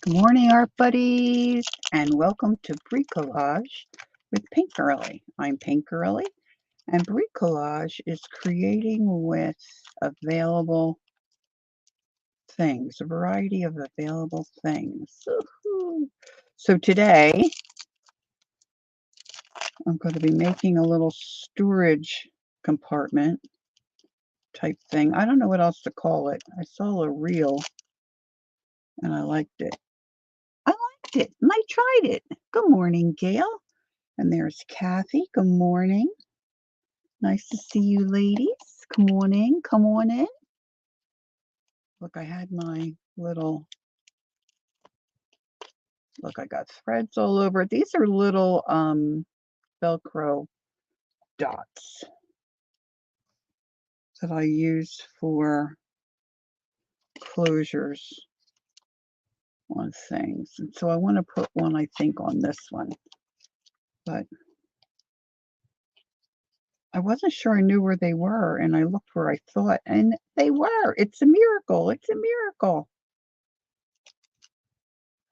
Good morning, art buddies, and welcome to Bricolage with Pink Girly. I'm Pink Girly, and Bricolage is creating with available things, a variety of available things. Woohoo. So today, I'm going to be making a little storage compartment type thing. I don't know what else to call it. I saw a reel, and I liked it. And I tried it. Good morning, Gail. And there's Kathy. Good morning. Nice to see you ladies. Come on in. Come on in. Look, I had my little, look, I got threads all over. These are little Velcro dots that I use for closures on things. And so I want to put one, I think, on this one. But I wasn't sure I knew where they were, and I looked where I thought, and they were. It's a miracle. It's a miracle.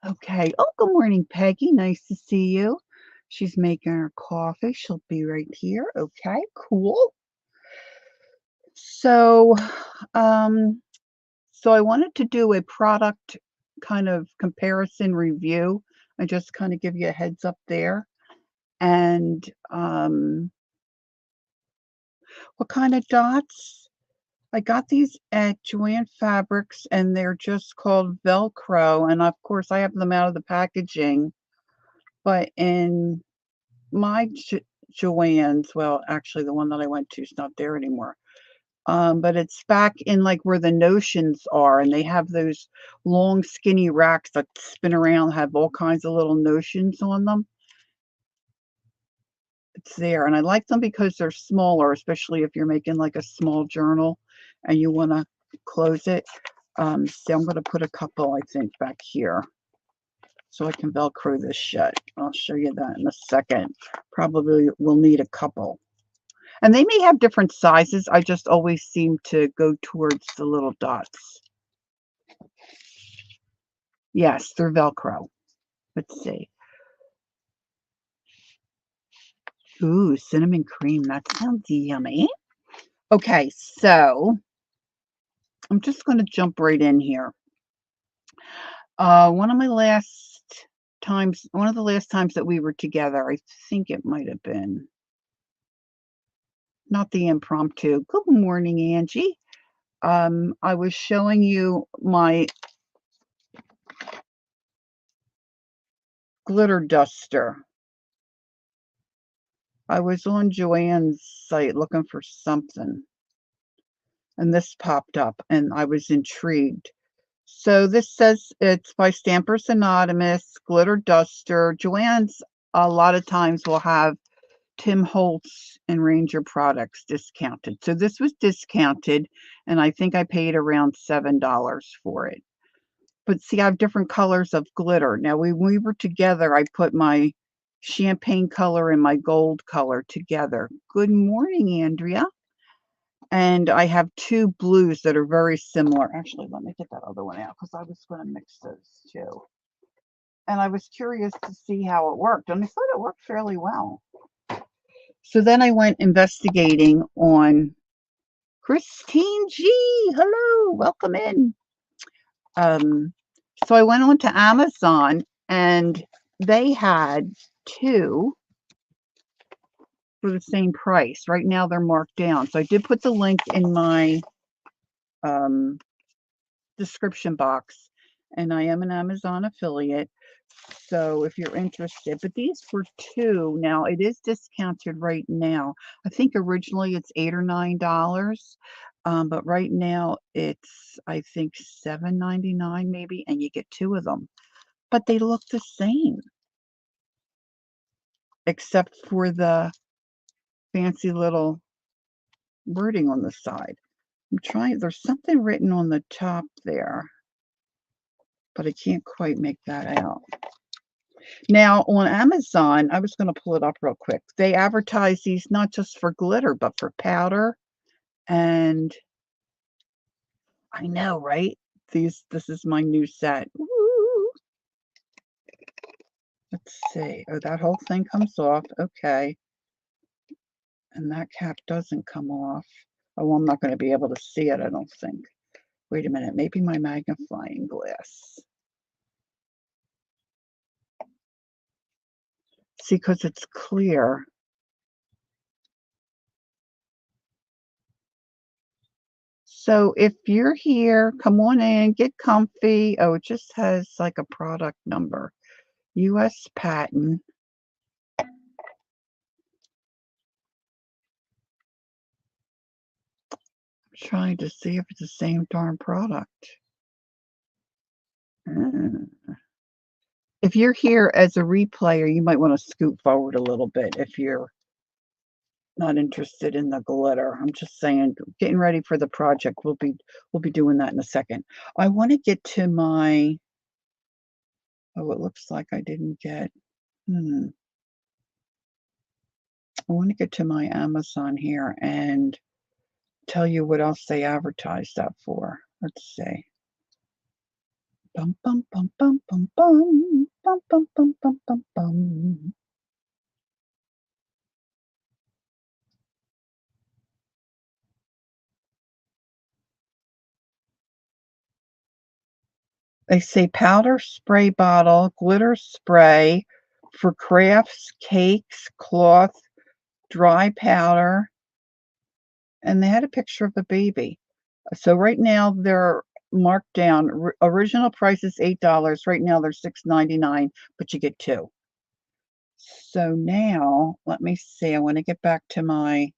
Okay. Oh, good morning, Peggy. Nice to see you. She's making her coffee. She'll be right here. Okay, cool. So, um, so I wanted to do a product kind of comparison review. I just kind of give you a heads up there. And what kind of dots? I got these at Joann Fabrics, and they're just called Velcro. And of course, I have them out of the packaging. But in my Joann's, well, actually, the one that I went to is not there anymore. But it's back in like where the notions are, and they have those long, skinny racks that spin around, have all kinds of little notions on them. It's there, and I like them because they're smaller, especially if you're making like a small journal and you want to close it. So I'm going to put a couple, I think, back here so I can Velcro this shut. I'll show you that in a second. Probably will need a couple. And they may have different sizes. I just always seem to go towards the little dots. Yes, they're Velcro. Let's see. Ooh, cinnamon cream. That sounds yummy. Okay, so I'm just going to jump right in here. One of the last times that we were together, I think it might have been, not the impromptu. Good morning, Angie. I was showing you my glitter duster. I was on Joann's site looking for something, and this popped up, and I was intrigued. So this says it's by Stampers Anonymous, glitter duster. Joann's a lot of times will have Tim Holtz and Ranger products discounted. So this was discounted, and I think I paid around $7 for it. But see, I have different colors of glitter. Now, when we were together, I put my champagne color and my gold color together. Good morning, Andrea. And I have two blues that are very similar. Actually, let me get that other one out because I was going to mix those two. And I was curious to see how it worked, and I thought it worked fairly well. So then I went investigating on Christine G. Hello, welcome in. So I went on to Amazon, and they had two for the same price. Right now they're marked down. So I did put the link in my description box, and I am an Amazon affiliate. So if you're interested, but these were two. Now it is discounted right now. I think originally it's $8 or $9. But right now it's, I think, $7.99 maybe, and you get two of them. But they look the same, except for the fancy little wording on the side. I'm trying, there's something written on the top there, but I can't quite make that out. Now on Amazon, I was going to pull it up real quick. They advertise these not just for glitter, but for powder. And I know, right? This is my new set. Woo! Let's see. Oh, that whole thing comes off. Okay. And that cap doesn't come off. Oh, well, I'm not going to be able to see it, I don't think. Wait a minute. Maybe my magnifying glass. See, because it's clear. So if you're here, come on in, get comfy. Oh, it just has like a product number. U.S. patent. I'm trying to see if it's the same darn product. If you're here as a replayer, you might want to scoot forward a little bit if you're not interested in the glitter. I'm just saying, getting ready for the project. We'll be doing that in a second. I want to get to my, oh, it looks like I didn't get, I want to get to my Amazon here and tell you what else they advertised that for. Let's see. Bum bum bum bum bum bum bum bum bum bum bum bum. They say powder spray bottle, glitter spray for crafts, cakes, cloth, dry powder, and they had a picture of a baby. So right now they're marked down. Original price is $8. Right now they're $6.99, but you get two. So now let me see. I want to get back to my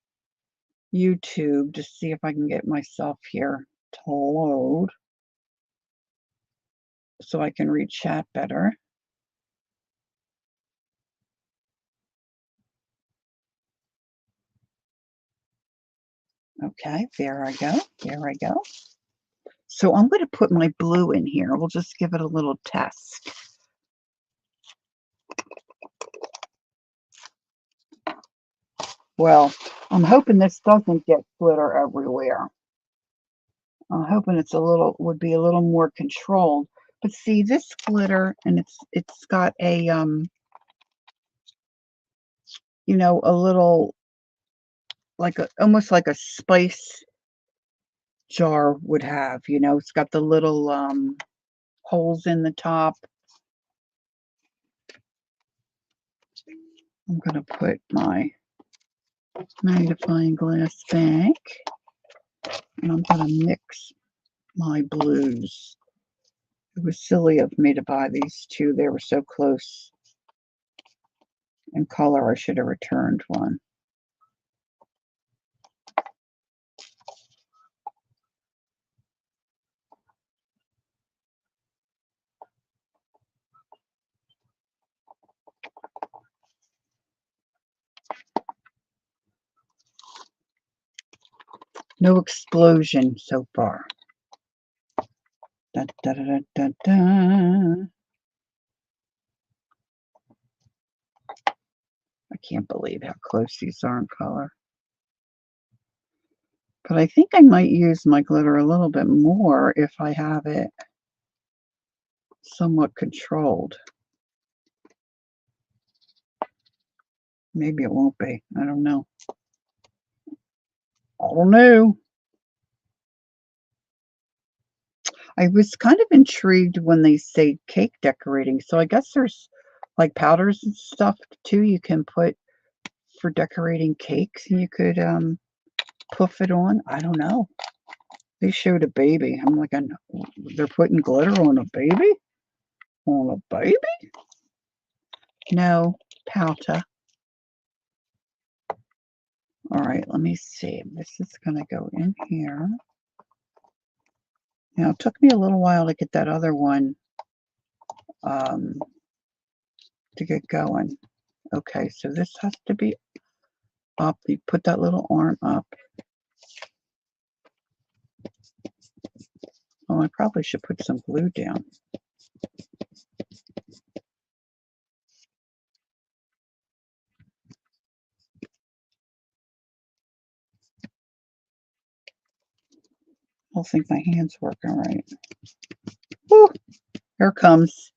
YouTube to see if I can get myself here to load so I can read chat better. Okay, there I go. There I go. So I'm going to put my blue in here. We'll just give it a little test. Well, I'm hoping this doesn't get glitter everywhere. I'm hoping would be a little more controlled. But see, this glitter, and it's got a a little almost like a spice jar would have. It's got the little holes in the top. I'm going to put my magnifying glass back, and I'm going to mix my blues. It was silly of me to buy these two. They were so close in color. I should have returned one. No explosion so far. Da, da, da, da, da, da. I can't believe how close these are in color. But I think I might use my glitter a little bit more if I have it somewhat controlled. Maybe it won't be. I don't know. I don't know. I was kind of intrigued when they say cake decorating. So I guess there's like powders and stuff too you can put for decorating cakes, and you could puff it on. I don't know. They showed a baby. I'm like, they're putting glitter on a baby? On a baby? No, powder. All right, let me see. This is going to go in here. Now, it took me a little while to get that other one to get going. Okay, so this has to be up. You put that little arm up. Oh, I probably should put some glue down. I don't think my hand's working right. Woo, here it comes.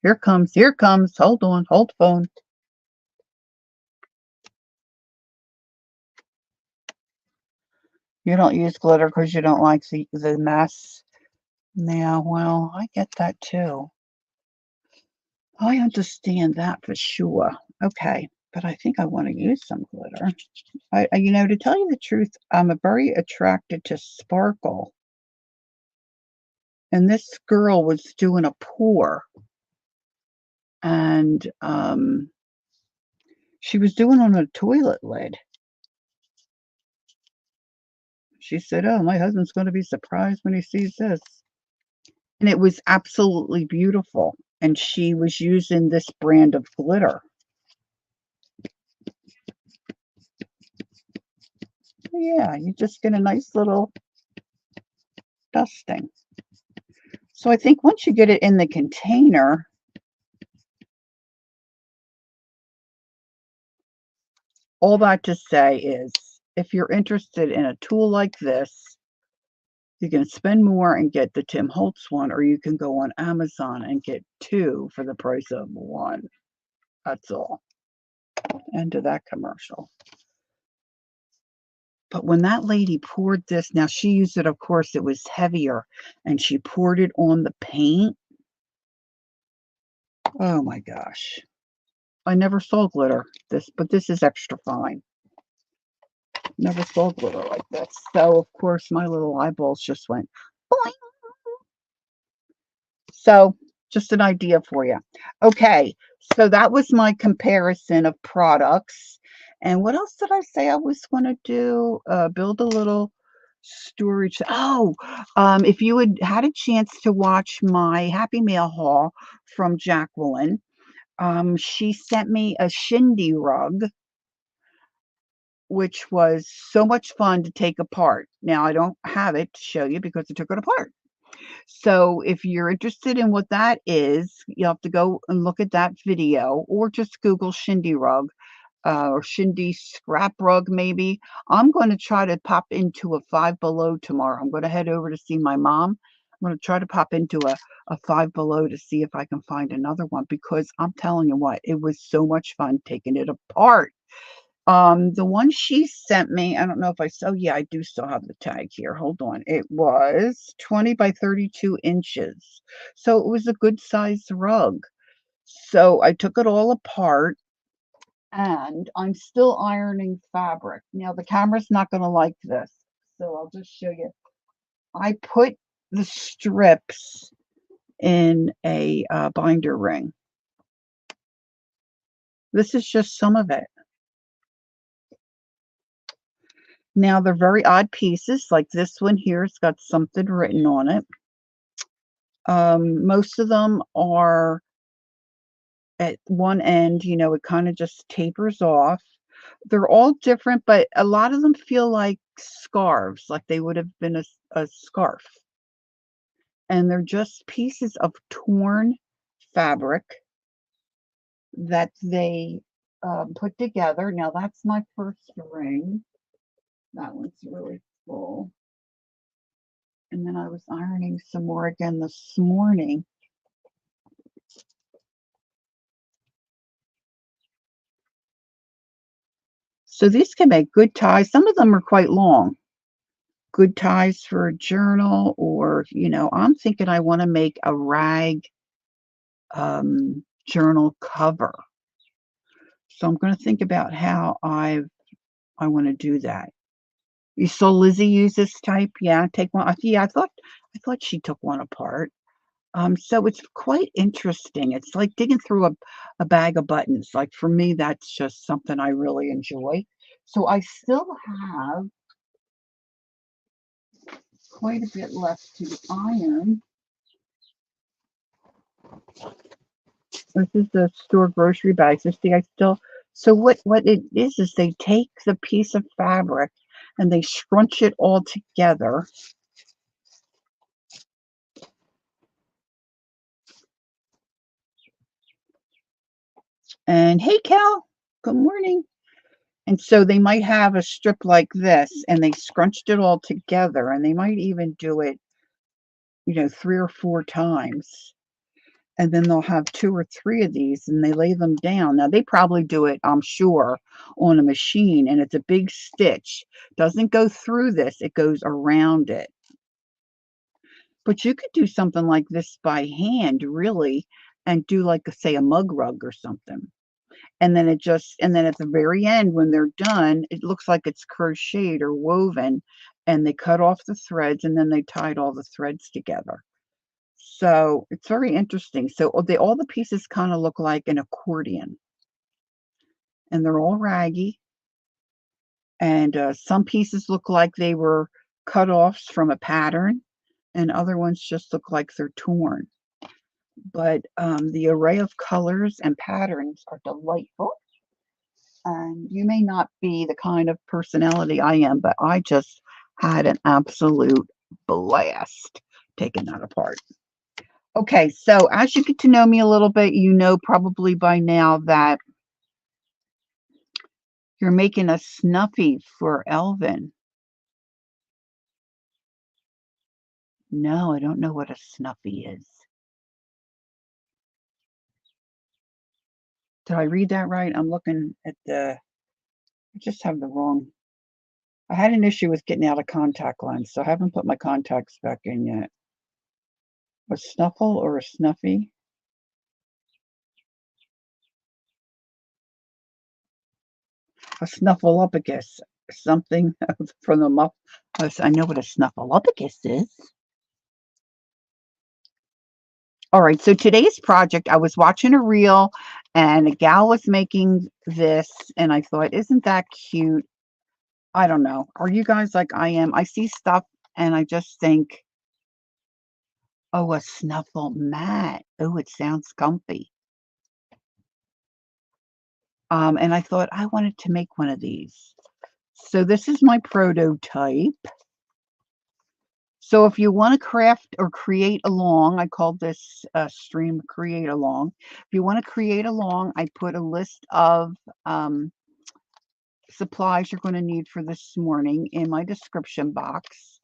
Here comes. Here comes. Hold on. Hold phone. You don't use glitter because you don't like the mess. Now, well, I get that too. I understand that for sure. Okay, but I think I want to use some glitter. To tell you the truth, I'm very attracted to sparkle. And this girl was doing a pour, and she was doing on a toilet lid. She said, "Oh, my husband's going to be surprised when he sees this." And it was absolutely beautiful. And she was using this brand of glitter. Yeah, you just get a nice little dusting. So I think once you get it in the container, all that to say is, if you're interested in a tool like this, you can spend more and get the Tim Holtz one, or you can go on Amazon and get two for the price of one. That's all. End of that commercial. But when that lady poured this, now she used it, of course, it was heavier, and she poured it on the paint. Oh my gosh. I never saw glitter but this is extra fine. Never saw glitter like this. So, of course, my little eyeballs just went boing. So, just an idea for you. Okay, so that was my comparison of products. And what else did I say I was going to do? Build a little storage. Oh, if you had a chance to watch my Happy Mail haul from Jacqueline, she sent me a chindi rug, which was so much fun to take apart. Now, I don't have it to show you because I took it apart. So if you're interested in what that is, you'll have to go and look at that video, or just Google chindi rug, or chindi scrap rug maybe. I'm going to try to pop into a Five Below tomorrow. I'm going to head over to see my mom. I'm going to try to pop into a Five Below to see if I can find another one, because I'm telling you what, it was so much fun taking it apart. The one she sent me, I don't know if yeah, I do still have the tag here. Hold on. It was 20 by 32 inches. So it was a good sized rug. So I took it all apart, and I'm still ironing fabric. Now the camera's not going to like this, so I'll just show you. I put the strips in a binder ring. This is just some of it. Now, they're very odd pieces, like this one here, it's got something written on it. Most of them are at one end, it kind of just tapers off. They're all different, but a lot of them feel like scarves, like they would have been a scarf. And they're just pieces of torn fabric that they put together. Now, that's my first ring. That one's really full. And then I was ironing some more again this morning. So these can make good ties. Some of them are quite long. Good ties for a journal, or, I'm thinking I want to make a rag journal cover. So I'm going to think about how I want to do that. You saw Lizzie use this type? Yeah, take one. Yeah, I thought she took one apart. So it's quite interesting. It's like digging through a bag of buttons. Like, for me, that's just something I really enjoy. So I still have quite a bit left to iron. This is the store grocery bags. See, so what it is they take the piece of fabric and they scrunch it all together. And hey, Cal, good morning. And so they might have a strip like this, and they scrunched it all together, and they might even do it, 3 or 4 times. and then they'll have 2 or 3 of these, and they lay them down. Now, they probably do it, I'm sure, on a machine, and it's a big stitch. Doesn't go through this, it goes around it. But you could do something like this by hand, really, and do, like, say, a mug rug or something. And then at the very end, when they're done, it looks like it's crocheted or woven, and they cut off the threads, and then they tied all the threads together. So, it's very interesting. So, all the pieces kinda look like an accordion, and they're all raggy, and, some pieces look like they were cut-offs from a pattern, and other ones just look like they're torn. But, the array of colors and patterns are delightful, and you may not be the kind of personality I am, but I just had an absolute blast taking that apart. Okay, so as you get to know me a little bit, you know probably by now that you're making a Snuffy for Elvin. No, I don't know what a Snuffy is. Did I read that right? I'm looking at I just have the wrong. I had an issue with getting out of contact lens, so I haven't put my contacts back in yet. A snuffle or a snuffy? A snuffleupagus, something from the muff. I know what a snuffleupagus is. All right, so today's project, I was watching a reel and a gal was making this, and I thought, isn't that cute? I don't know. Are you guys like I am? I see stuff and I just think, oh, a snuffle mat. Oh, it sounds comfy. And I thought I wanted to make one of these. So this is my prototype. So if you want to craft or create along, I called this stream create along. If you want to create along, I put a list of supplies you're going to need for this morning in my description box.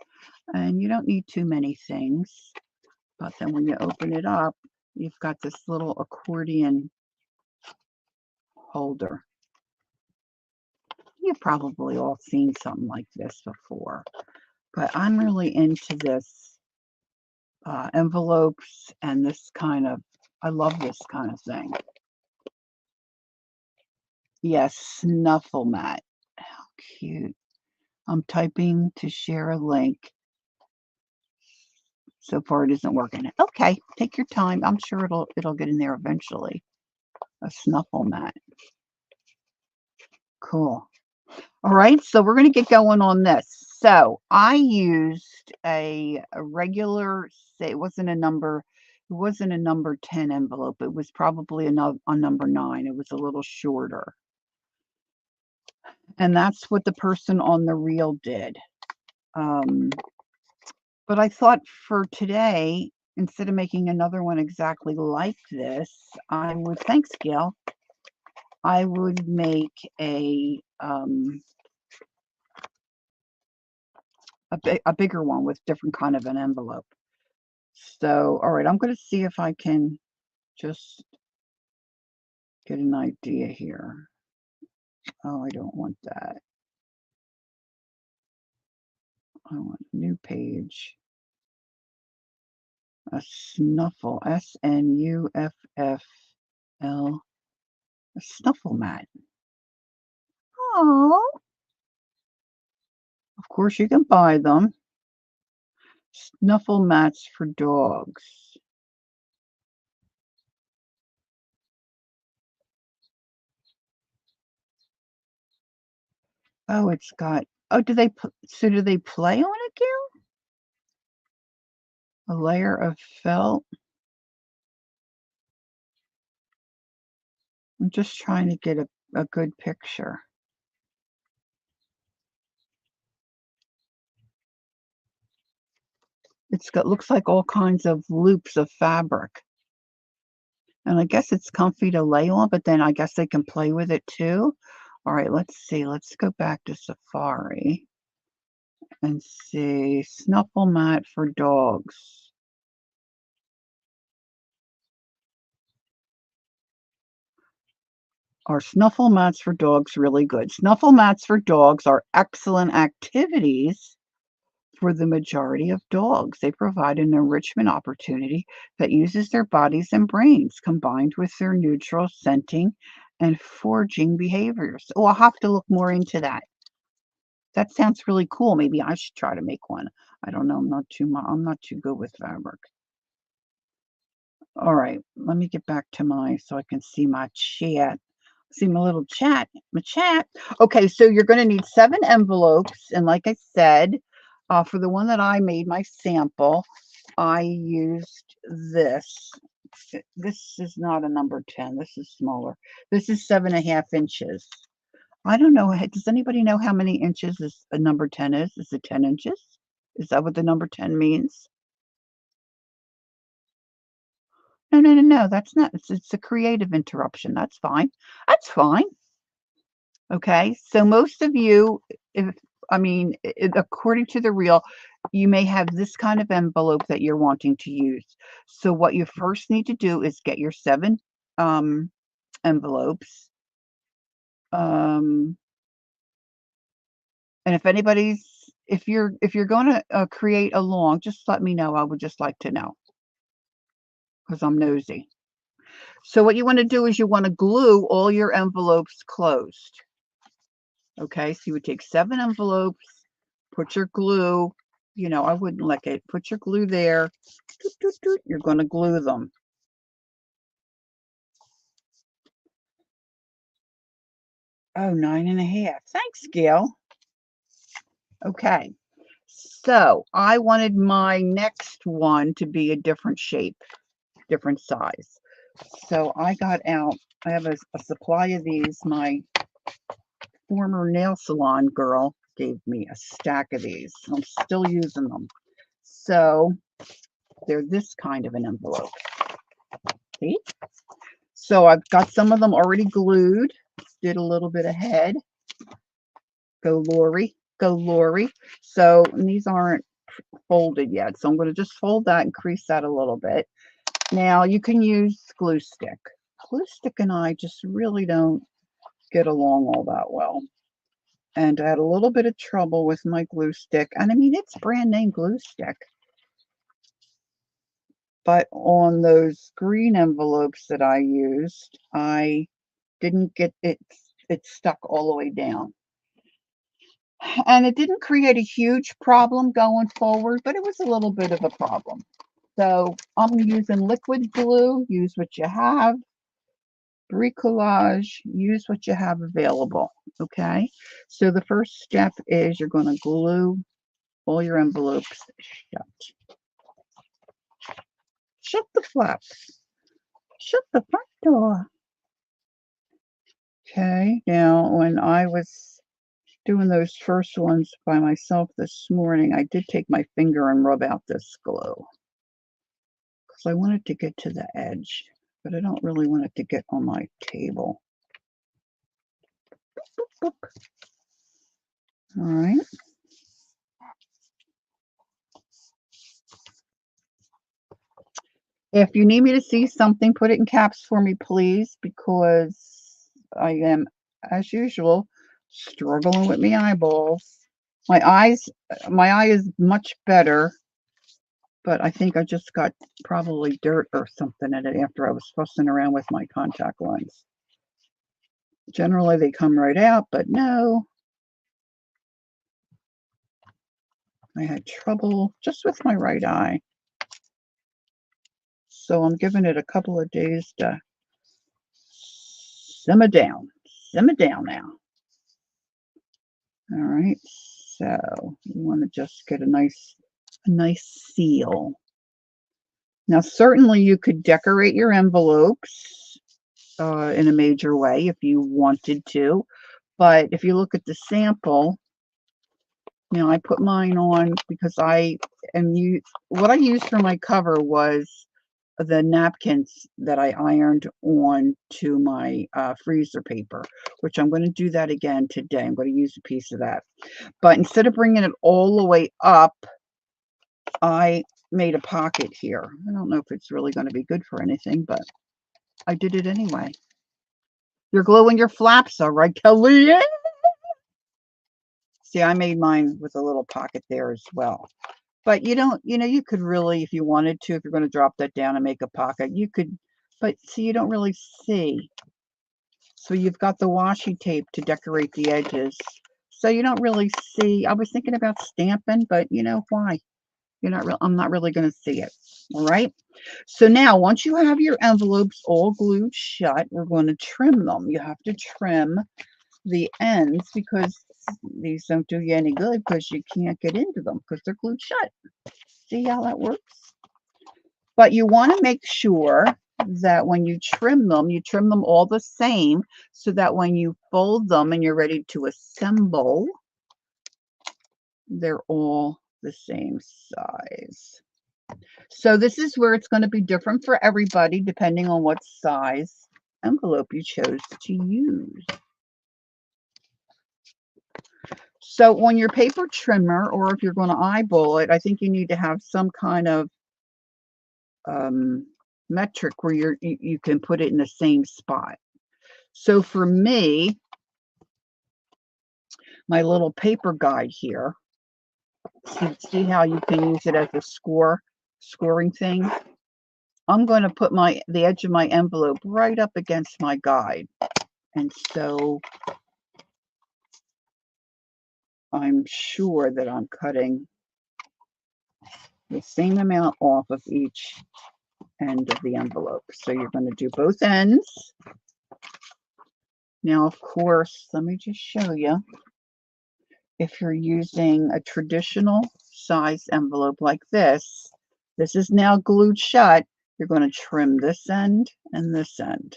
And you don't need too many things. But then when you open it up, you've got this little accordion holder. You've probably all seen something like this before. But I'm really into this envelopes and this kind of, I love this kind of thing. Yes, snuffle mat. How cute. I'm typing to share a link. So far it isn't working. Okay, take your time. I'm sure it'll get in there eventually. A snuffle mat. Cool. All right, so we're going to get going on this. So I used a regular, say it wasn't a number 10 envelope. It was probably a number 9. It was a little shorter. And that's what the person on the reel did. But I thought for today, instead of making another one exactly like this, thanks, Gail, I would make a bigger one with different kind of an envelope. So, all right, I'm going to see if I can just get an idea here. Oh, I don't want that. I want a new page. A snuffle, Snuffl, a snuffle mat. Oh, of course you can buy them. Snuffle mats for dogs. Oh, it's got. Oh, do they play on it, Gail? A layer of felt. I'm just trying to get a good picture. Looks like all kinds of loops of fabric. And I guess it's comfy to lay on, but then I guess they can play with it too. All right, let's see. Let's go back to Safari and see snuffle mat for dogs. Are snuffle mats for dogs really good? Snuffle mats for dogs are excellent activities for the majority of dogs. They provide an enrichment opportunity that uses their bodies and brains combined with their neutral scenting and foraging behaviors. Oh, I'll have to look more into that. That sounds really cool. Maybe I should try to make one. I don't know. I'm not too good with fabric. All right, let me get back to my so I can see my chat. See my little chat, my chat. Okay, so you're going to need 7 envelopes, and like I said, for the one that I made my sample, I used this. This is not a number 10. This is smaller. This is 7.5 inches. I don't know. Does anybody know how many inches is a number 10 is? Is it 10 inches? Is that what the number 10 means? No, no, no, no. That's not. It's a creative interruption. That's fine. That's fine. Okay. So most of you, if I mean, according to the reel, you may have this kind of envelope that you're wanting to use. So what you first need to do is get your 7 envelopes. Um, and if you're going to create a long, just let me know. I would just like to know because I'm nosy. So what you want to do is you want to glue all your envelopes closed. Okay, so you would take 7 envelopes, put your glue, I wouldn't lick it. Put your glue there. Doot, doot, doot. You're going to glue them. Oh, 9.5. Thanks, Gail. Okay, so I wanted my next one to be a different shape, different size. So I have a supply of these. My former nail salon girl gave me a stack of these. I'm still using them. So they're this kind of an envelope. See? So I've got some of them already glued. Did a little bit ahead. Go Lori. Go Lori. So these aren't folded yet. So I'm going to just fold that and crease that a little bit. Now you can use glue stick. Glue stick and I just really don't get along all that well. And I had a little bit of trouble with my glue stick. And I mean, it's brand name glue stick. But on those green envelopes that I used, I didn't get it, it stuck all the way down. And it didn't create a huge problem going forward, but it was a little bit of a problem. So I'm using liquid glue, use what you have. Bricolage, use what you have available. Okay, so the first step is you're going to glue all your envelopes shut. Shut the flaps. Shut the front door. Okay, now when I was doing those first ones by myself this morning, I did take my finger and rub out this glue because I wanted to get to the edge, but I don't really want it to get on my table. Boop, boop. All right. If you need me to see something, put it in caps for me, please, because I am, as usual, struggling with my eyeballs. My eye is much better, but I think I just got probably dirt or something in it after I was fussing around with my contact lens. Generally, they come right out, but no. I had trouble just with my right eye. So I'm giving it a couple of days to simmer down. Simmer down now. All right, so you want to just get a nice seal. Now, certainly you could decorate your envelopes in a major way if you wanted to, but if you look at the sample, I put mine on because what I used for my cover was the napkins that I ironed on to my freezer paper, which I'm going to do that again today. I'm going to use a piece of that. But instead of bringing it all the way up, I made a pocket here. I don't know if it's really going to be good for anything, but I did it anyway. You're gluing your flaps, all right, Kelly? Yeah. See, I made mine with a little pocket there as well. But you don't, you could really, if you wanted to, if you're going to drop that down and make a pocket, you could, but see, you don't really see. So you've got the washi tape to decorate the edges. So you don't really see. I was thinking about stamping, but why? I'm not really going to see it. All right. So now once you have your envelopes all glued shut, we're going to trim them. You have to trim the ends because these don't do you any good because you can't get into them because they're glued shut. See how that works? But you want to make sure that when you trim them all the same so that when you fold them and you're ready to assemble, they're all the same size. So this is where it's going to be different for everybody depending on what size envelope you chose to use. So on your paper trimmer, or if you're going to eyeball it, I think you need to have some kind of metric where you can put it in the same spot. So for me, my little paper guide here, see how you can use it as a scoring thing? I'm going to put the edge of my envelope right up against my guide. And so I'm sure that I'm cutting the same amount off of each end of the envelope. So you're going to do both ends. Now, of course, let me just show you. If you're using a traditional size envelope like this is now glued shut. You're going to trim this end and this end.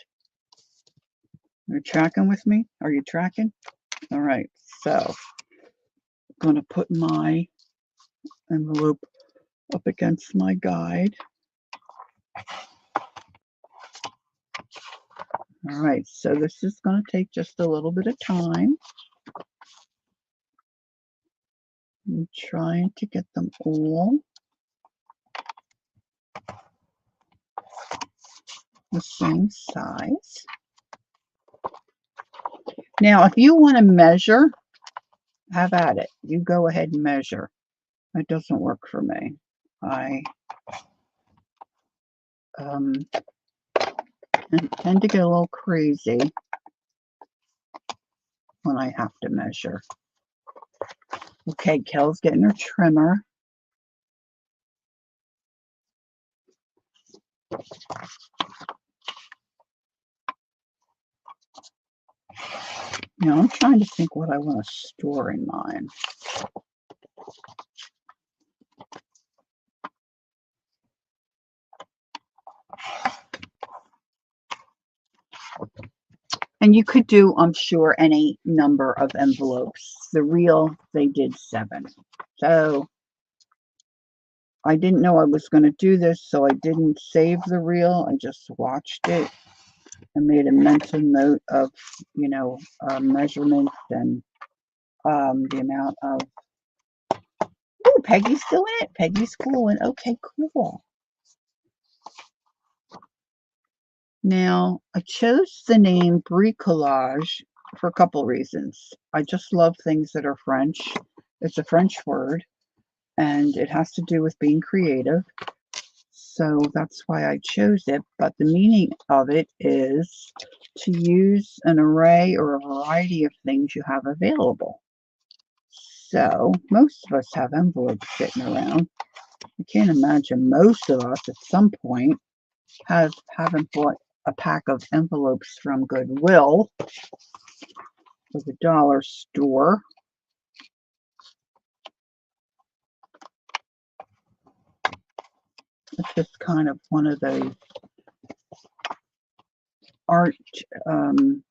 You're tracking with me? Are you tracking? All right. So I'm going to put my envelope up against my guide. All right. So this is going to take just a little bit of time. I'm trying to get them all the same size. Now, if you want to measure, have at it. You go ahead and measure. It doesn't work for me. I tend to get a little crazy when I have to measure. Okay, Kel's getting her trimmer. Now I'm trying to think what I want to store in mine. And you could do, I'm sure, any number of envelopes. The reel, they did 7. So I didn't know I was going to do this, so I didn't save the reel. I just watched it and made a mental note of, measurements and the amount of. Oh, Peggy's still in it. Peggy's cool. And okay, cool. Now, I chose the name bricolage for a couple reasons. I just love things that are French. It's a French word, and it has to do with being creative. So that's why I chose it. But the meaning of it is to use an array or a variety of things you have available. So most of us have envelopes sitting around. I can't imagine most of us at some point haven't bought a pack of envelopes from Goodwill or the dollar store. It's just kind of one of those art and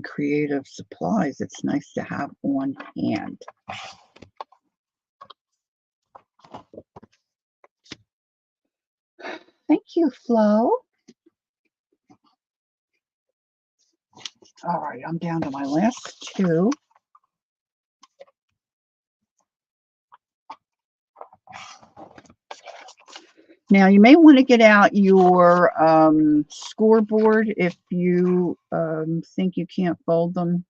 creative supplies it's nice to have on hand. Thank you, Flo. All right, I'm down to my last 2. Now, you may want to get out your scoreboard if you think you can't fold them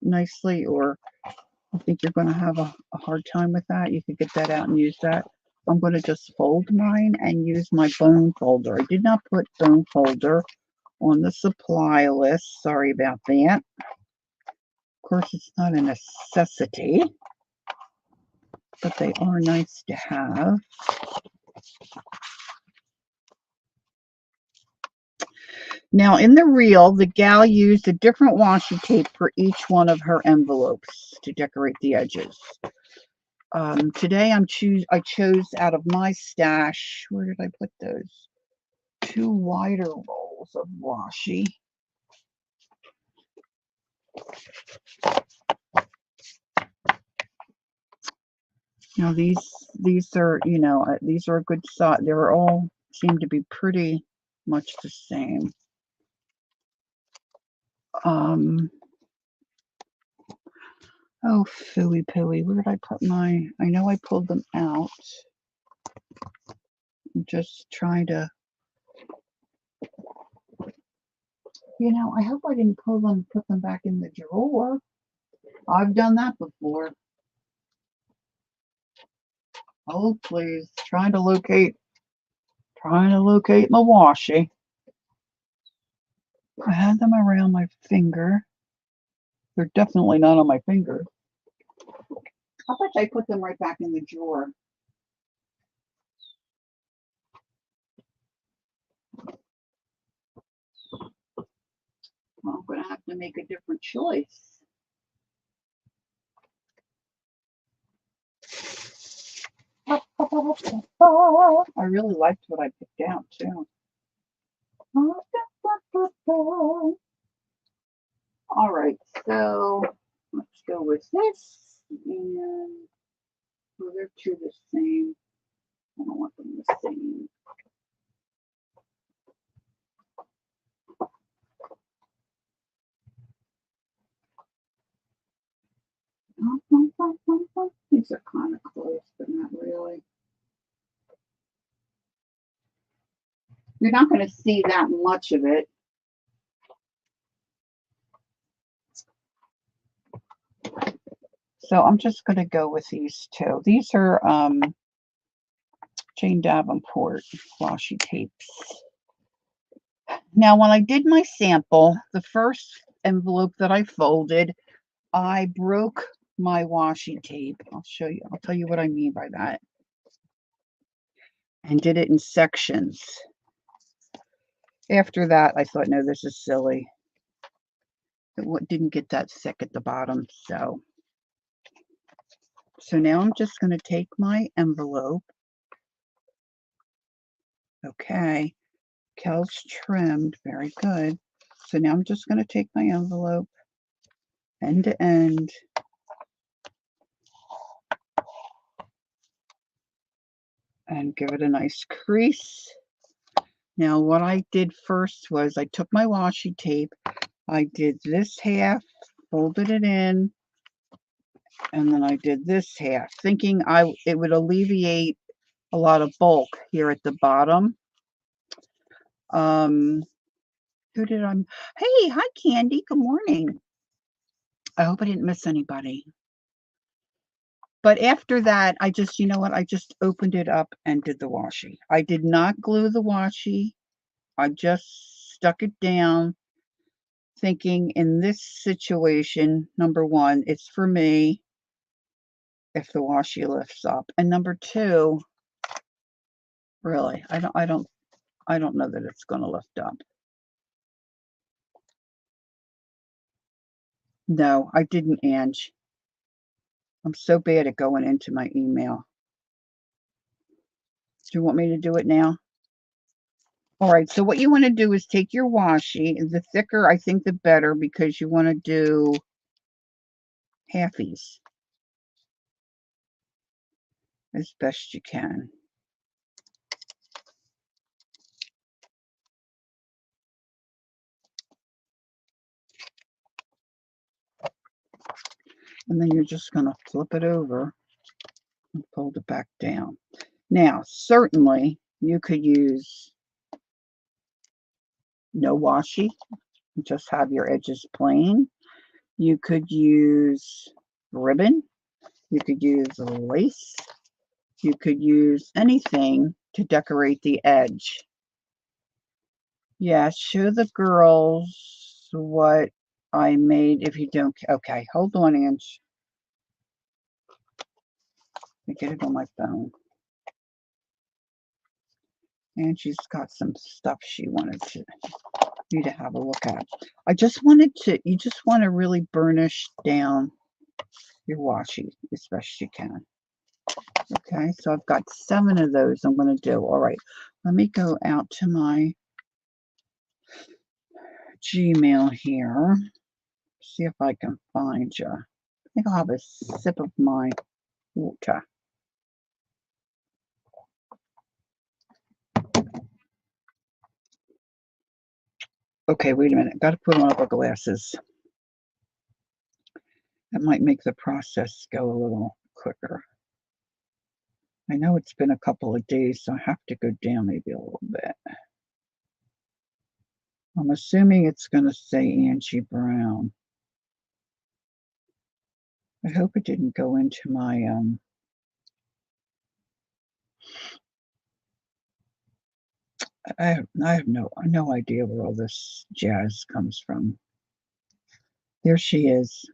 nicely, or I think you're going to have a hard time with that. You could get that out and use that. I'm going to just fold mine and use my bone folder. I did not put bone folder on the supply list. Sorry about that. Of course, it's not a necessity, but they are nice to have. Now, in the reel, the gal used a different washi tape for each one of her envelopes to decorate the edges. Today, I chose out of my stash. Where did I put those? 2 wider rolls of washi. Now these are, these are a good size. They're all seem to be pretty much the same. Oh, phooey pooey, where did I put my, I know I pulled them out. I'm just trying to, I hope I didn't pull them and put them back in the drawer. I've done that before. Oh, please, trying to locate my washi. I had them around my finger. They're definitely not on my finger. How about I put them right back in the drawer? Well, I'm going to have to make a different choice. I really liked what I picked out, too. All right, so let's go with this. And well, they're two the same. I don't want them the same. These are kind of close, but not really. You're not going to see that much of it. So I'm just going to go with these two. These are Jane Davenport washi tapes. Now, when I did my sample, the first envelope that I folded, I broke my washi tape. I'll show you. I'll tell you what I mean by that. And did it in sections. After that, I thought, no, this is silly. It didn't get that thick at the bottom, so now I'm just going to take my envelope. Okay, Kel's trimmed, very good. So now I'm just going to take my envelope end to end and give it a nice crease. Now what I did first was I took my washi tape, I did this half, folded it in, and then I did this half, thinking it would alleviate a lot of bulk here at the bottom. Who did I? Hey, hi Candy, good morning. I hope I didn't miss anybody. But after that, I just, I just opened it up and did the washi. I did not glue the washi. I just stuck it down, thinking in this situation, number one, it's for me if the washi lifts up. And number two, really, I don't know that it's going to lift up. No, I didn't, Ange. I'm so bad at going into my email. Do you want me to do it now? All right, so what you want to do is take your washi. The thicker, I think, the better, because you want to do halfies as best you can. And then you're just going to flip it over and fold it back down. Now, certainly, You could use no washi, just have your edges plain. You could use ribbon. You could use lace. You could use anything to decorate the edge. Yeah, show the girls what I made if you don't. Okay, hold on, Ange. Let me get it on my phone. Angie's got some stuff she wanted you to have a look at. I just wanted to, you just want to really burnish down your washi as best you can. Okay, so I've got 7 of those I'm going to do. All right, let me go out to my Gmail here. See if I can find you. I think I'll have a sip of my water. Okay, wait a minute. Got to put on my glasses. That might make the process go a little quicker. I know it's been a couple of days, so I have to go down maybe a little bit. I'm assuming it's going to say Angie Brown. I hope it didn't go into my I have no idea where all this jazz comes from. There she is.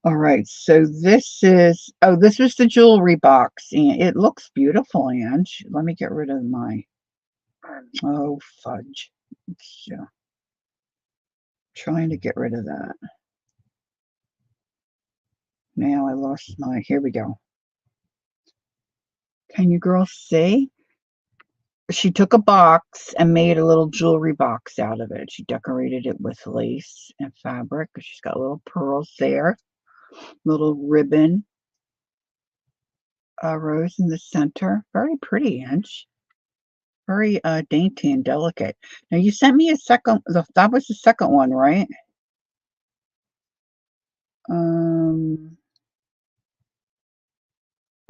All right, so this is, oh, this was the jewelry box, and it looks beautiful, Ange. Let me get rid of my, oh, fudge. It's, trying to get rid of that. Now I lost my, here we go. Can you girls see? She took a box and made a little jewelry box out of it. She decorated it with lace and fabric. She's got little pearls there, little ribbon, a rose in the center. Very pretty, Ange. Very dainty and delicate. Now you sent me a second. That was the second one, right?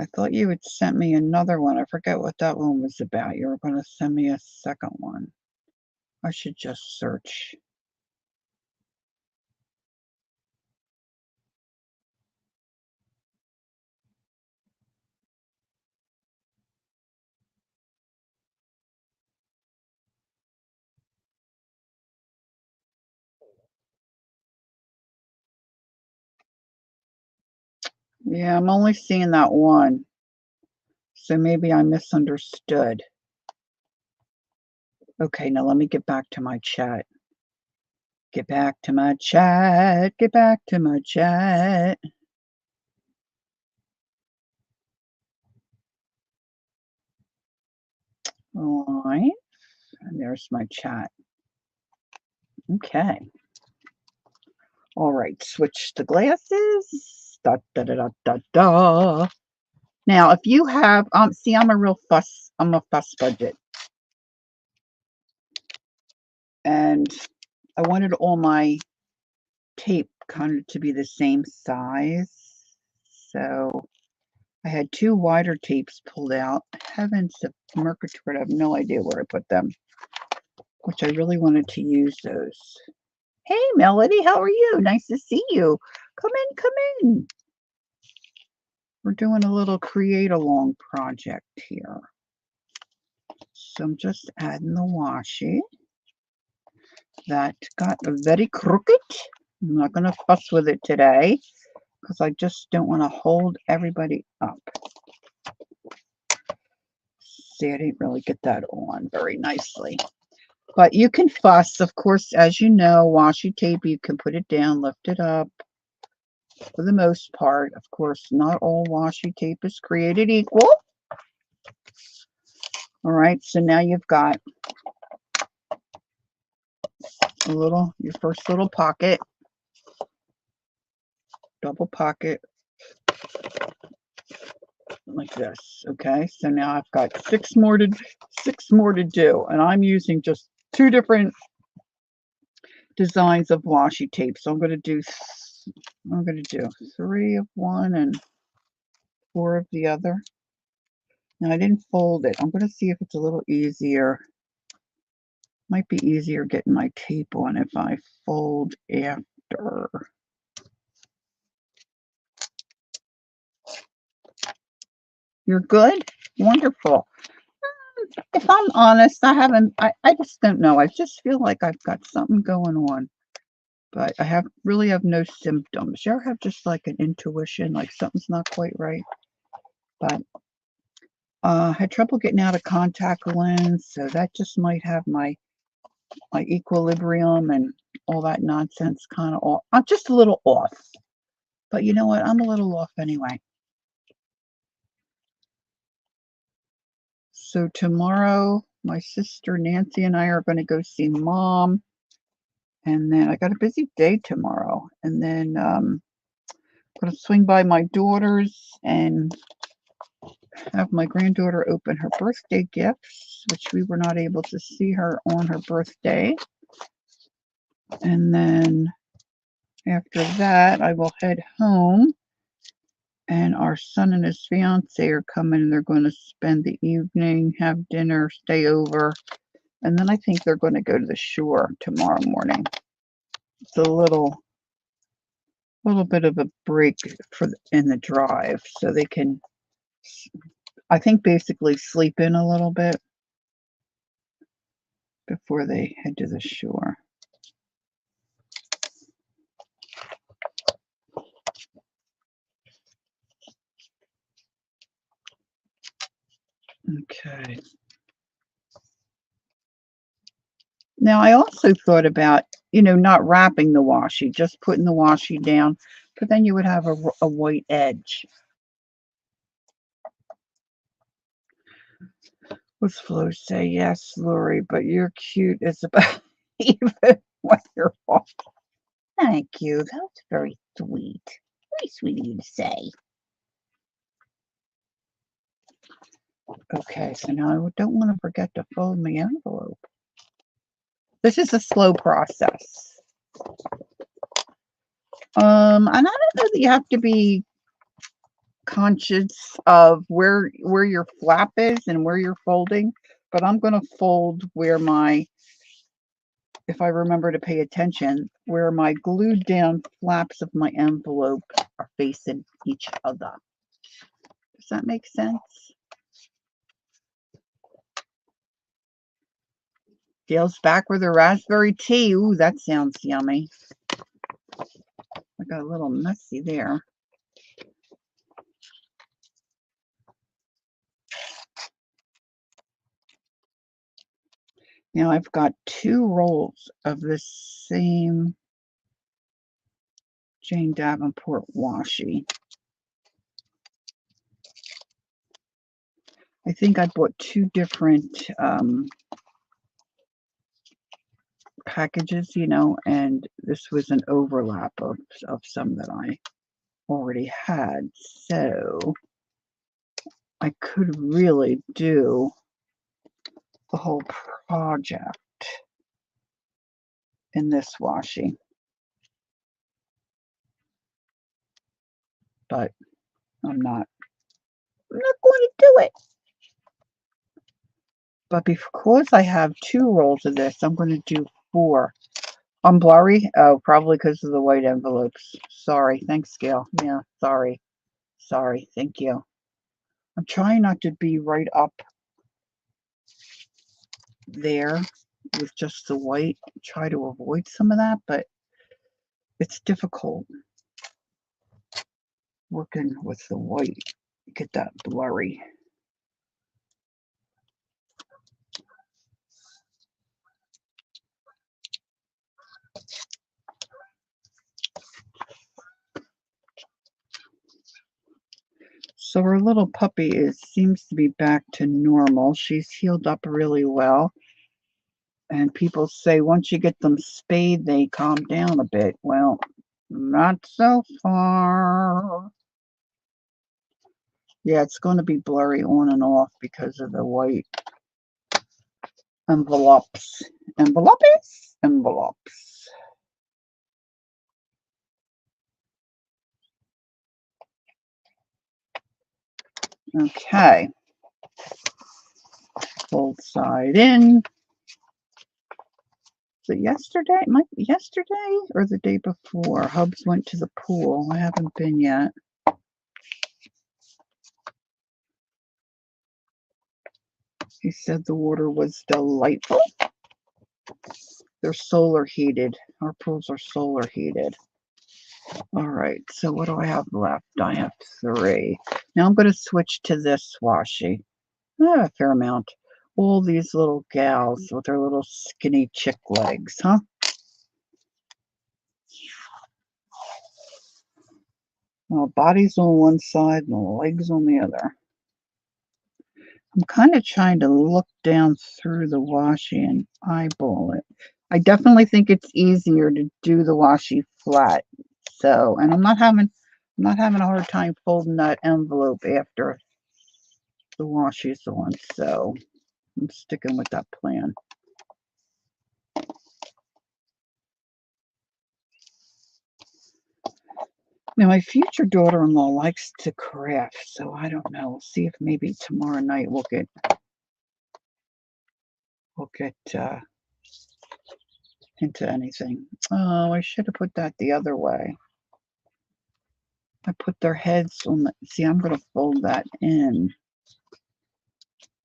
I thought you had sent me another one. I forget what that one was about. You were going to send me a second one. I should just search. Yeah, I'm only seeing that one. So maybe I misunderstood. Okay, now let me get back to my chat. Get back to my chat. Get back to my chat. All right. And there's my chat. Okay. All right. Switch the glasses. Da, da, da, da, da, da. Now, if you have, see, I'm a fuss budget. And I wanted all my tape kind of to be the same size. So I had 2 wider tapes pulled out. Heavens, the Mercator, I have no idea where I put them, which I really wanted to use those. Hey, Melody, how are you? Nice to see you. Come in, come in. We're doing a little create along project here. So I'm just adding the washi. That got very crooked. I'm not going to fuss with it today because I just don't want to hold everybody up. See, I didn't really get that on very nicely. But you can fuss, of course, as you know, washi tape, you can put it down, lift it up. For the most part, of course, not all washi tape is created equal. All right, so now you've got your first little pocket, double pocket, like this. Okay, so now I've got 6 more to do, and I'm using just 2 different designs of washi tape. So I'm going to do 3 of one and 4 of the other. Now I didn't fold it. I'm going to see if it's a little easier. Might be easier getting my tape on if I fold after. You're good? Wonderful. If I'm honest, I just don't know. I just feel like I've got something going on, but I really have no symptoms. You ever have just like an intuition, like something's not quite right? But I had trouble getting out of contact lens, so that just might have my equilibrium and all that nonsense kind of off. I'm just a little off. But you know what? I'm a little off anyway. So tomorrow, my sister Nancy and I are going to go see Mom. And then I got a busy day tomorrow. And then I'm going to swing by my daughter's and have my granddaughter open her birthday gifts, which we were not able to see her on her birthday. And then after that, I will head home. And our son and his fiance are coming, and they're going to spend the evening, have dinner, stay over. And then I think they're going to go to the shore tomorrow morning. It's a little bit of a break in the drive, so they can, I think, basically sleep in a little bit before they head to the shore. Okay. Now, I also thought about, not wrapping the washi, just putting the washi down, but then you would have a white edge. What's Flo say? Yes, Lori, but you're cute as about even when you're off. Thank you. That's very sweet. Very sweet of you to say. Okay, so now I don't want to forget to fold my envelope. This is a slow process. And I don't know that you have to be conscious of where your flap is and where you're folding, but I'm going to fold where if I remember to pay attention, where my glued down flaps of my envelope are facing each other. Does that make sense? Gail's back with her raspberry tea. Ooh, that sounds yummy. I got a little messy there. Now I've got 2 rolls of this same Jane Davenport washi. I think I bought 2 different packages, and this was an overlap of some that I already had. So I could really do the whole project in this washi. But I'm not going to do it. But because I have 2 rolls of this, I'm going to do 4. I'm blurry. Oh, probably because of the white envelopes. Sorry. Thanks, Gail. Yeah, sorry. Sorry. Thank you. I'm trying not to be right up there with just the white. Try to avoid some of that, but it's difficult working with the white. Get that blurry. So our little puppy seems to be back to normal. She's healed up really well. And people say once you get them spayed, they calm down a bit. Well, not so far. Yeah, it's going to be blurry on and off because of the white envelopes. Envelopes. Okay. Fold side in. Is it yesterday? It might be yesterday or the day before. Hubs went to the pool. I haven't been yet. He said the water was delightful. They're solar heated. Our pools are solar heated. All right, so what do I have left? I have 3. Now I'm going to switch to this washi. A fair amount. All these little gals with their little skinny chick legs, huh? Well, body's on one side and the legs on the other. I'm kind of trying to look down through the washi and eyeball it. I definitely think it's easier to do the washi flat. So, and I'm not having a hard time folding that envelope after the washi is on. So, I'm sticking with that plan. Now, my future daughter-in-law likes to craft, so I don't know. We'll see if maybe tomorrow night we'll get into anything. Oh, I should have put that the other way. I put their heads on the, see, I'm going to fold that in.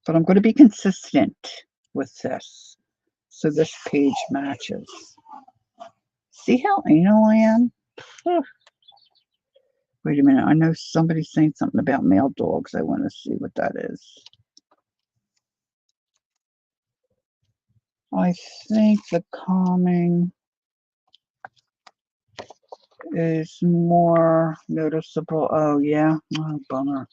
But I'm going to be consistent with this. So this page matches. See how anal I am? Ugh. Wait a minute. I know somebody's saying something about male dogs. I want to see what that is. I think the calming is more noticeable. Oh, yeah. Oh, bummer.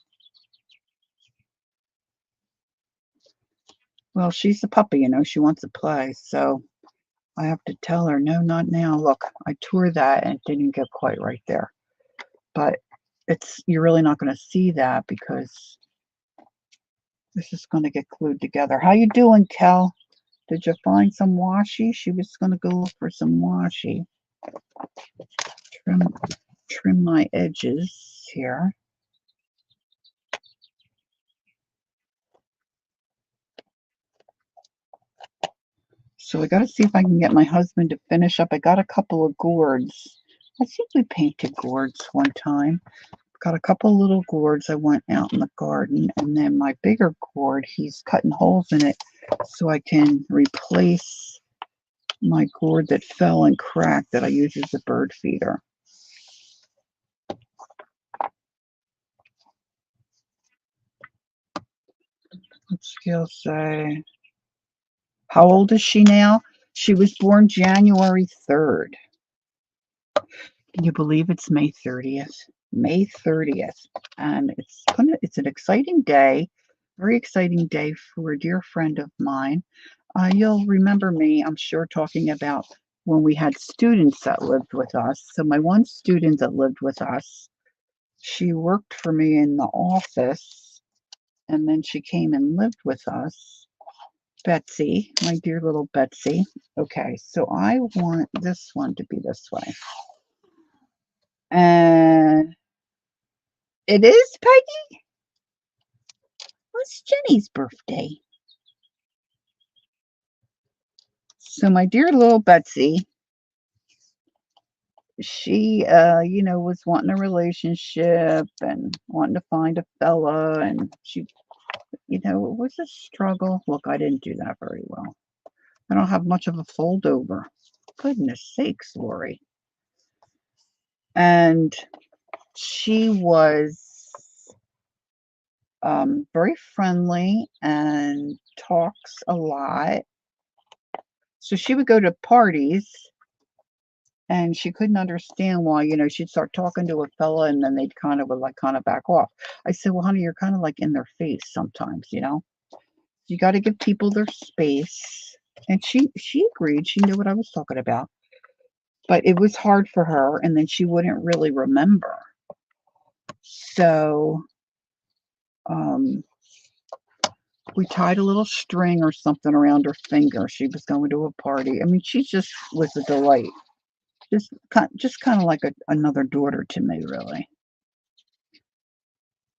Well, she's a puppy, you know. She wants to play. So I have to tell her, no, not now. Look, I tore that and it didn't get quite right there. But you're really not going to see that because this is going to get glued together. How you doing, Kel? Did you find some washi? She was going to go look for some washi. Trim my edges here. So I got to see if I can get my husband to finish up. I got a couple of gourds. I think we painted gourds one time. Got a couple little gourds I went out in the garden, and then my bigger gourd, he's cutting holes in it so I can replace my gourd that fell and cracked that I use as a bird feeder. Let's say, how old is she now? She was born January 3rd. Can you believe it's May 30th? May 30th. And it's an exciting day, very exciting day for a dear friend of mine. You'll remember me, I'm sure, talking about when we had students that lived with us. So my one student that lived with us, she worked for me in the office, and then she came and lived with us. Betsy, my dear little Betsy. Okay, so I want this one to be this way. And it is Peggy? What's Jenny's birthday? So my dear little Betsy, she, was wanting a relationship and wanting to find a fella, and she, it was a struggle. Look, I didn't do that very well. I don't have much of a fold over. Goodness sakes, Lori. And she was very friendly and talks a lot. So she would go to parties and she couldn't understand why, she'd start talking to a fella and then they'd kind of back off. I said, well, honey, you're kind of like in their face sometimes, You got to give people their space. And she agreed. She knew what I was talking about. But it was hard for her, and then she wouldn't really remember. So we tied a little string or something around her finger. She was going to a party. I mean, she just was a delight. Just kind of like another daughter to me, really.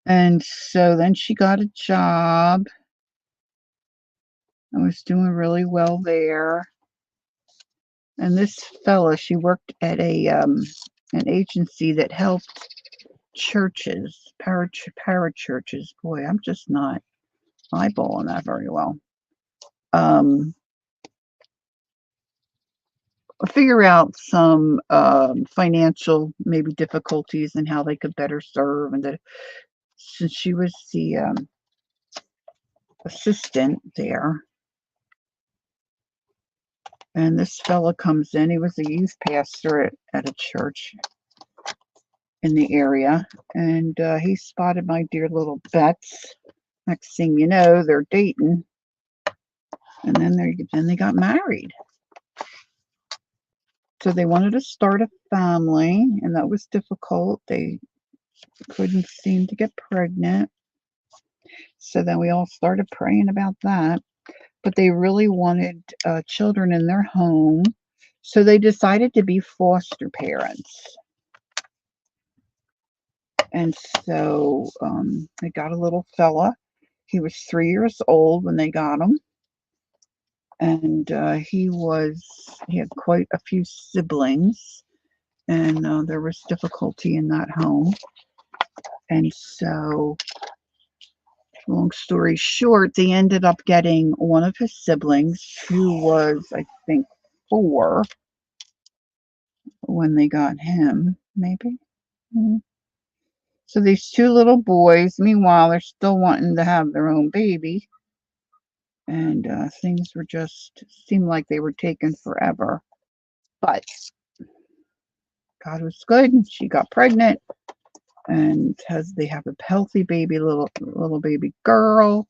And so then she got a job. I was doing really well there. And this fella, she worked at an agency that helped churches, parachurches. Boy, I'm just not eyeballing that very well. Um, Figure out some financial maybe difficulties and how they could better serve. And since she was the assistant there, and this fella comes in. He was a youth pastor at a church in the area, and he spotted my dear little Bets. Next thing you know, they're dating, and then they got married. So they wanted to start a family, and that was difficult. They couldn't seem to get pregnant. So then we all started praying about that. But they really wanted children in their home. So they decided to be foster parents. And so they got a little fella. He was 3 years old when they got him. And he had quite a few siblings. And there was difficulty in that home. And so, long story short, they ended up getting one of his siblings, who was, I think, 4 when they got him, maybe. So these 2 little boys, meanwhile, they're still wanting to have their own baby. And things seemed like they were taking forever. But God was good, and she got pregnant, and they have a healthy baby, little baby girl.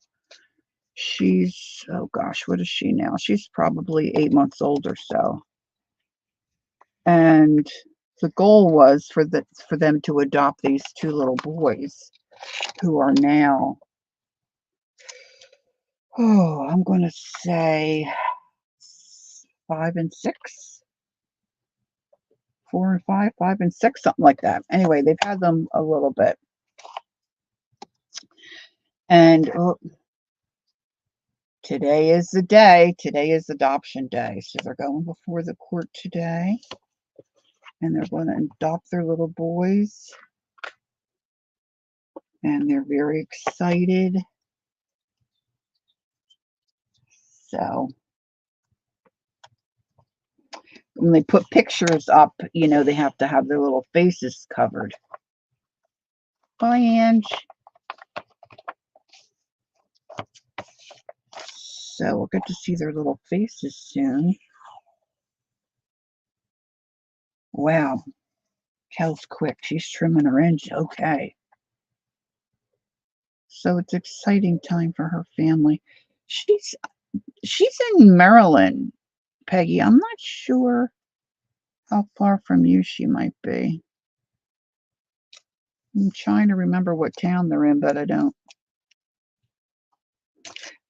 She's, oh gosh, what is she now? She's probably 8 months old or so. And the goal was for them to adopt these 2 little boys, who are now, I'm going to say 5 and 6. 4 and 5, 5 and 6, something like that. Anyway, they've had them a little bit. And today is the day. Today is adoption day. So they're going before the court today. And they're going to adopt their little boys. And they're very excited. So when they put pictures up, they have to have their little faces covered. Bye, Ange. So we'll get to see their little faces soon. Wow. Kel's quick. She's trimming her inch. Okay. So it's exciting time for her family. She's in Maryland, Peggy. I'm not sure how far from you she might be. I'm trying to remember what town they're in, but I don't.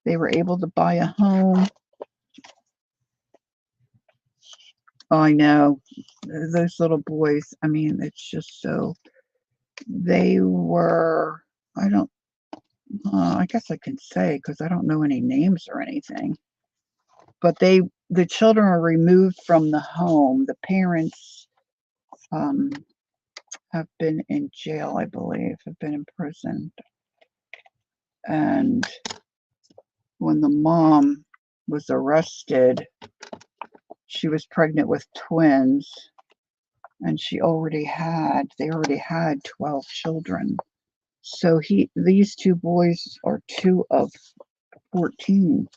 They were able to buy a home. Oh, I know. Those little boys, I mean, it's just so. They were, I guess I can say, because I don't know any names or anything. But the children were removed from the home. The parents have been in jail, I believe, have been imprisoned. And when the mom was arrested, she was pregnant with twins, and they already had 12 children. So these 2 boys are 2 of 14.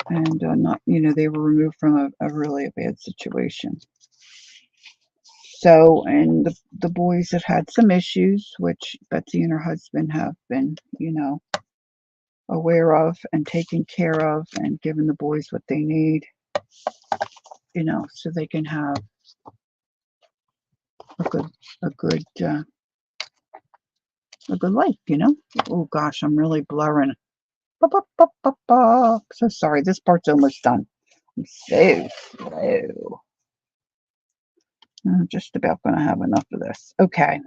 And they were removed from a really bad situation. So, and the boys have had some issues, which Betsy and her husband have been, aware of and taking care of, and giving the boys what they need, so they can have a good life, Oh gosh, I'm really blurring. So sorry, this part's almost done. I'm so slow. I'm just about going to have enough of this. Okay.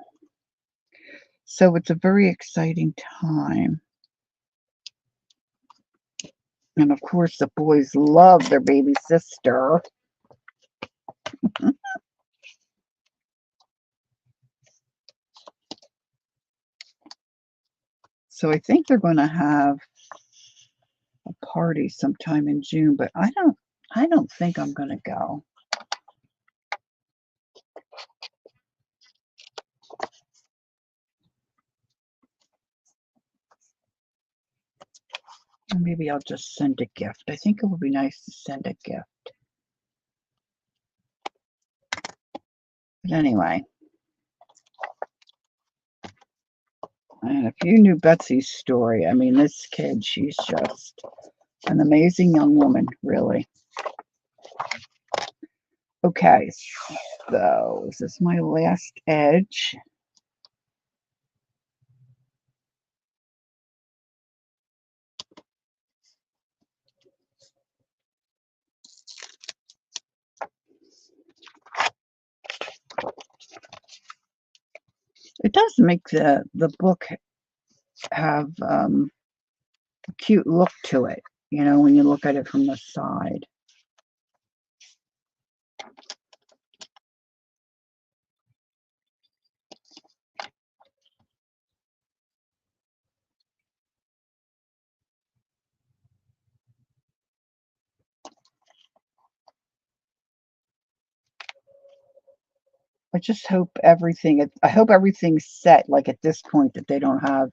So it's a very exciting time. And of course, the boys love their baby sister. So I think they're going to have a party sometime in June, but I don't think I'm going to go. Or maybe I'll just send a gift. I think it would be nice to send a gift. But anyway, and if you knew Betsy's story, I mean, this kid, she's just an amazing young woman, really. Okay, so this is my last edge. It does make the book have a cute look to it, you know, when you look at it from the side. I just hope I hope everything's set, like, at this point, that they don't have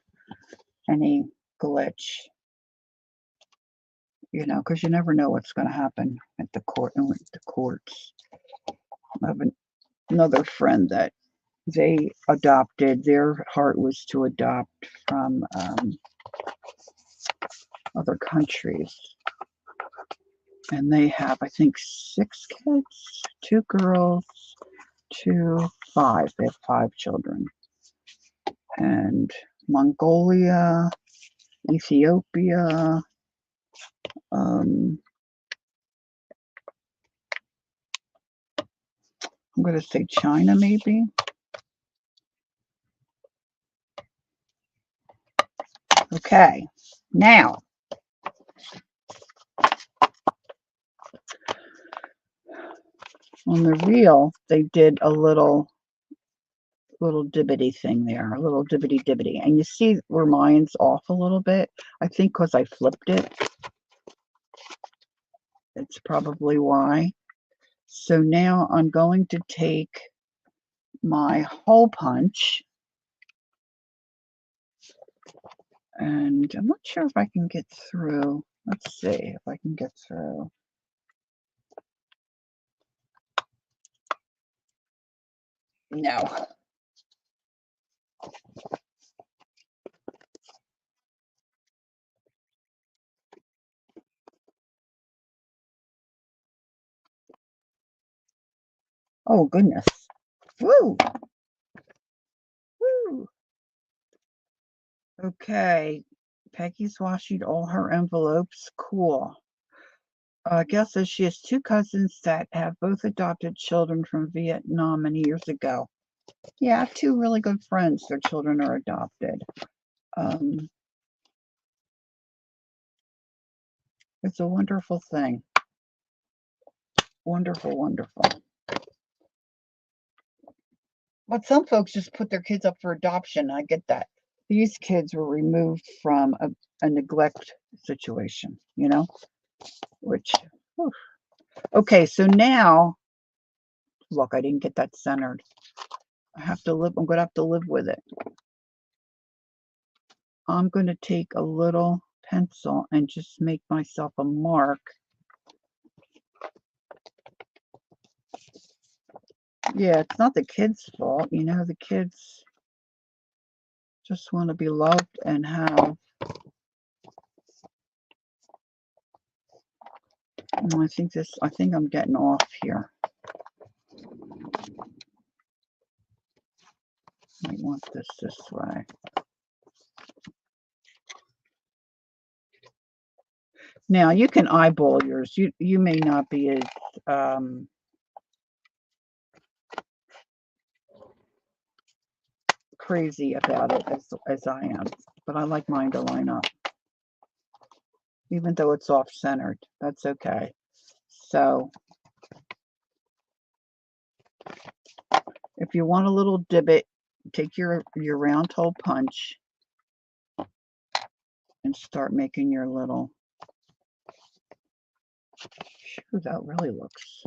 any glitch, you know, because you never know what's going to happen at the courts. I have another friend that they adopted. Their heart was to adopt from other countries. And they have, I think, 6 kids, 2 girls, 5. They have 5 children. And Mongolia, Ethiopia, I'm going to say China, maybe. Okay, now, on the reel, they did a little dibbity thing there, a little dibbity. And you see where mine's off a little bit? I think because I flipped it. It's probably why. So now I'm going to take my hole punch, and I'm not sure if I can get through. Let's see if I can get through. No. Oh, goodness. Woo! Woo! Okay. Peggy's washing all her envelopes. Cool. Gail says she has 2 cousins that have both adopted children from Vietnam many years ago. Yeah, I have 2 really good friends. Their children are adopted. It's a wonderful thing. Wonderful, wonderful. But some folks just put their kids up for adoption. I get that. These kids were removed from a neglect situation, you know, which, whew. Okay, so now, look, I didn't get that centered. I'm going to have to live with it. I'm going to take a little pencil and just make myself a mark. Yeah, it's not the kids' fault, you know, the kids just want to be loved and have. I think I'm getting off here. I want this way. Now you can eyeball yours. You may not be as crazy about it as I am, but I like mine to line up. Even though it's off-centered, that's okay. So, if you want a little divot, take your round hole punch and start making your little. Shoo, that really looks.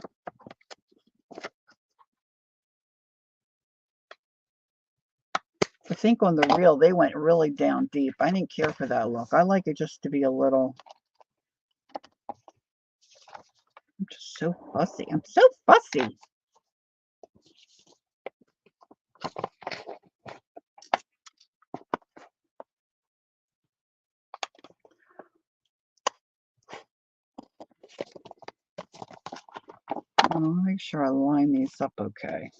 I think on the reel they went really down deep. I didn't care for that look. I like it just to be a little. I'm just so fussy. I'm so fussy. I want to make sure I line these up okay.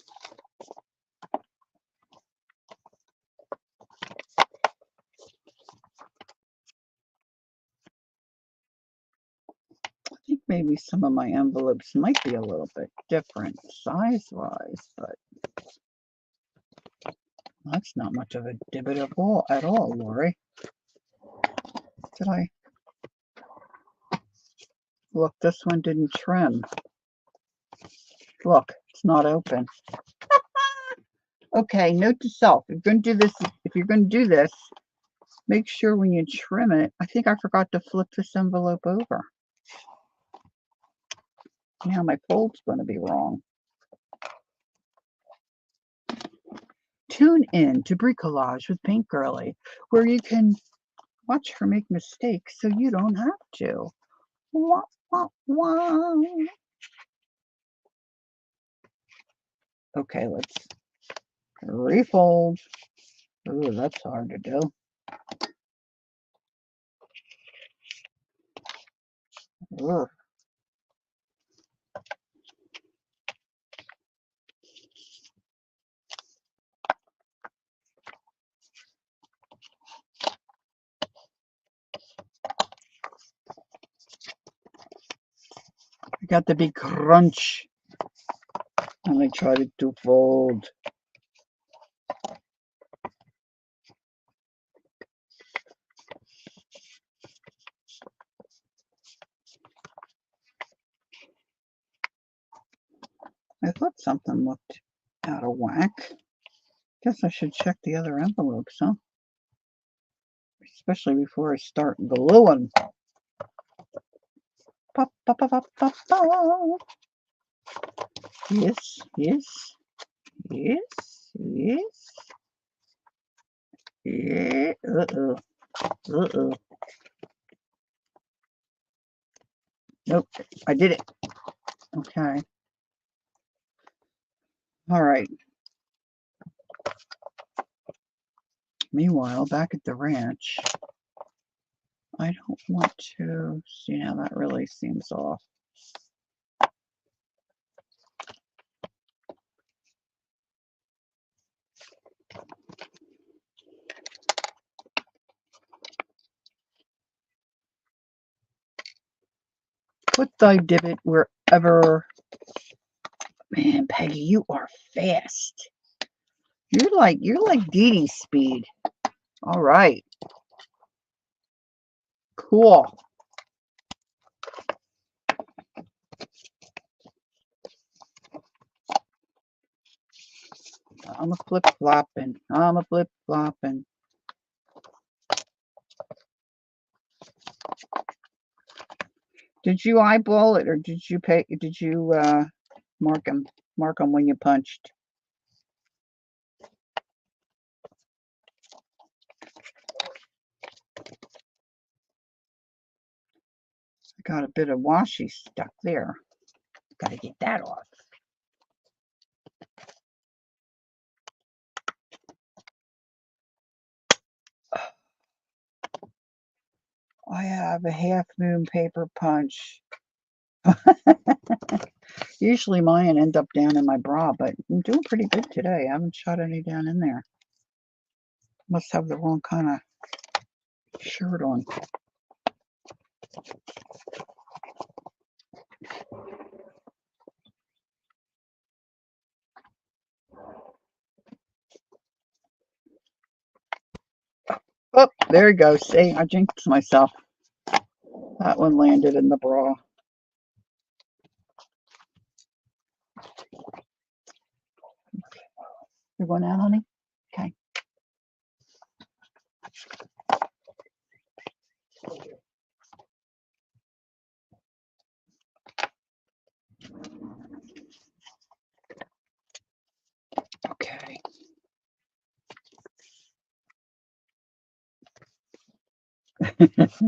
I think maybe some of my envelopes might be a little bit different size-wise, but that's not much of a divot at all, Lori. Did I? Look, this one didn't trim. Look, it's not open. Okay, note to self, if you're going to do this, make sure when you trim it, I think I forgot to flip this envelope over. Now my fold's going to be wrong. Tune in to Bricolage with Paint Girly, where you can watch her make mistakes so you don't have to. Wah, wah, wah. Okay, let's refold. Ooh, that's hard to do. Ugh. I got the big crunch. And I tried to fold. I thought something looked out of whack. Guess I should check the other envelopes, huh? Especially before I start gluing. Pop, pop, pop, pop, pop, pop. Yes, yes, yes, yes. Yeah. Uh-oh. Uh-oh. Nope. I did it. Okay. All right. Meanwhile, back at the ranch, I don't want to see how that really seems off. Put thy divot wherever. Man, Peggy, you are fast. You're like Dee Dee speed. All right. Cool. I'm a flip-flopping. I'm a flip-flopping. Did you eyeball it or did you mark them when you punched? I got a bit of washi stuck there. Gotta get that off. I have a half moon paper punch. Usually mine end up down in my bra, but I'm doing pretty good today. I haven't shot any down in there. Must have the wrong kind of shirt on. Oh, there you go. See, I jinxed myself. That one landed in the bra. You're going out, honey? Okay. Okay. If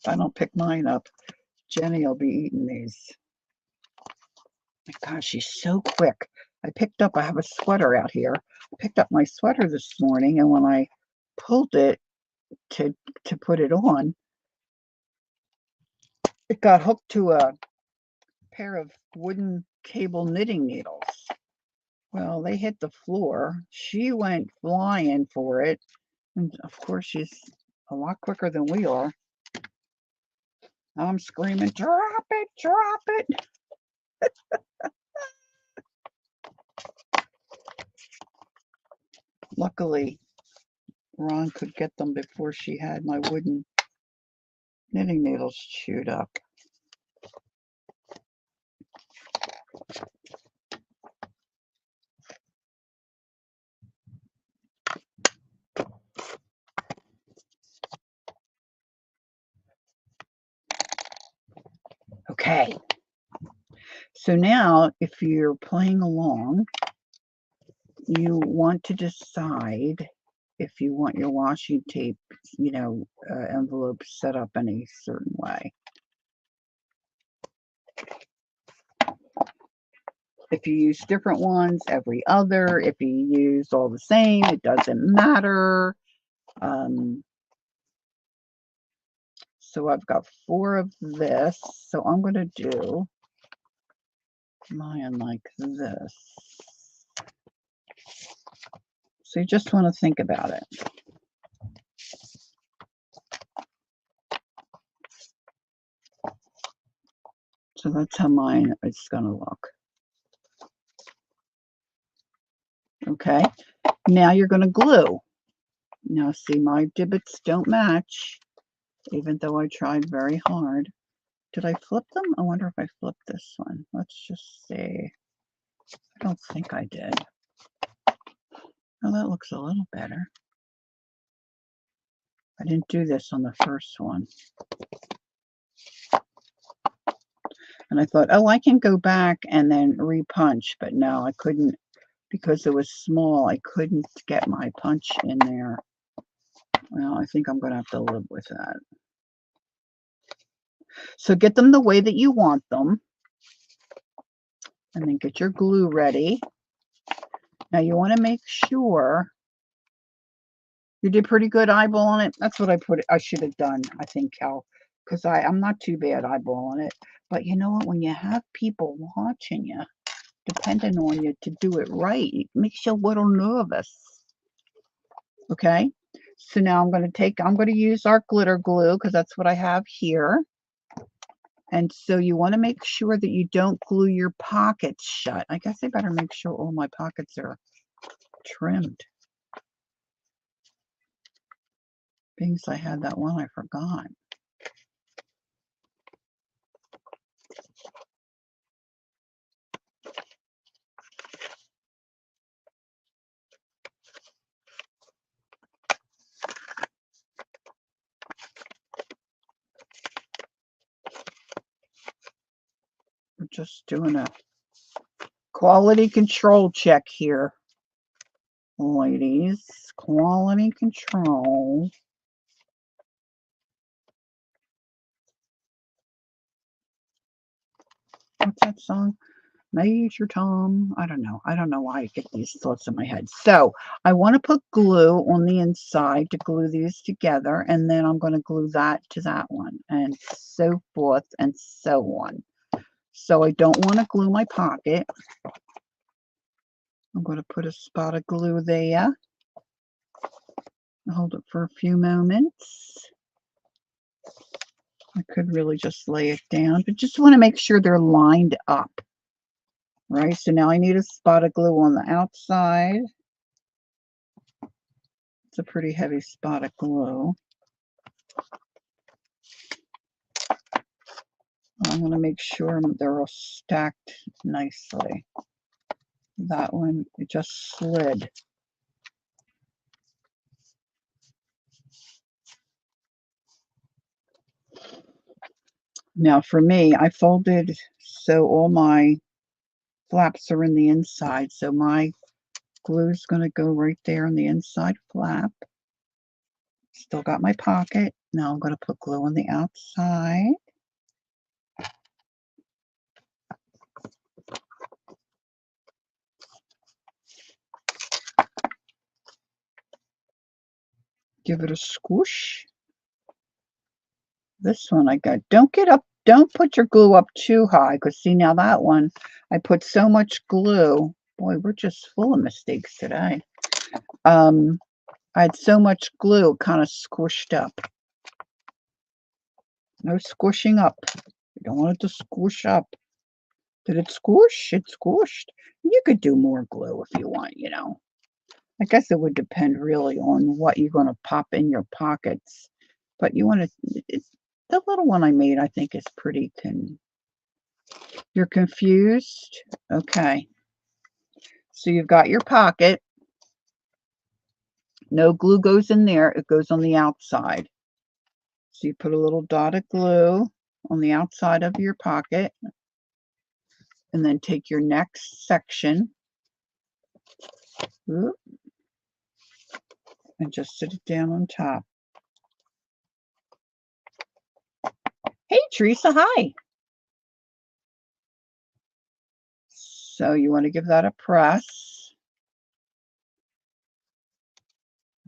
I don't pick mine up, Jenny will be eating these. My gosh, she's so quick. I have a sweater out here. I picked up my sweater this morning, and when I pulled it to put it on, it got hooked to a pair of wooden cable knitting needles. Well, they hit the floor. She went flying for it. And of course, she's a lot quicker than we are. I'm screaming, drop it, drop it. Luckily, Ron could get them before she had my wooden knitting needles chewed up. Okay. So now, if you're playing along, you want to decide if you want your washi tape, envelope set up in a certain way. If you use different ones, every other. If you use all the same, it doesn't matter. So I've got 4 of this. So I'm going to do mine like this. So you just want to think about it. So that's how mine is going to look. Okay. Now you're going to glue. Now see, my divots don't match, even though I tried very hard. Did I flip them? I wonder if I flipped this one. Let's just see. I don't think I did. Oh, that looks a little better. I didn't do this on the first one. And I thought, oh, I can go back and then repunch, but no, I couldn't because it was small. I couldn't get my punch in there. Well, I think I'm going to have to live with that. So get them the way that you want them. And then get your glue ready. Now you want to make sure you did pretty good eyeballing it. That's what I should have done, I think, Cal, because I'm not too bad eyeballing it. But you know what? When you have people watching you, depending on you to do it right, it makes you a little nervous. Okay? So now I'm going to use our glitter glue because that's what I have here. And so you want to make sure that you don't glue your pockets shut. I guess I better make sure all my pockets are trimmed. Being as I had that one, I forgot. We're just doing a quality control check here, ladies. Quality control. What's that song? Major Tom. I don't know. I don't know why I get these thoughts in my head. So I want to put glue on the inside to glue these together. And then I'm going to glue that to that one and so forth and so on. So I don't want to glue my pocket. I'm going to put a spot of glue there. Hold it for a few moments. I could really just lay it down, but just want to make sure they're lined up. right? So now I need a spot of glue on the outside. It's a pretty heavy spot of glue. I want to make sure they're all stacked nicely. That one, it just slid. Now for me, I folded so all my flaps are in the inside. So my glue is going to go right there on the inside flap. Still got my pocket. Now I'm going to put glue on the outside. Give it a squish. This one I got. Don't get up. Don't put your glue up too high, because see, now that one, I put so much glue. Boy, we're just full of mistakes today. I had so much glue, kind of squished up. No squishing up. You don't want it to squish up. Did it squish? It squished. You could do more glue if you want, you know. I guess it would depend really on what you're going to pop in your pockets. But you want to, the little one I made, I think is pretty You're confused? Okay. So you've got your pocket. No glue goes in there. It goes on the outside. So you put a little dot of glue on the outside of your pocket. And then take your next section. And just sit it down on top. Hey, Teresa, hi. So you want to give that a press.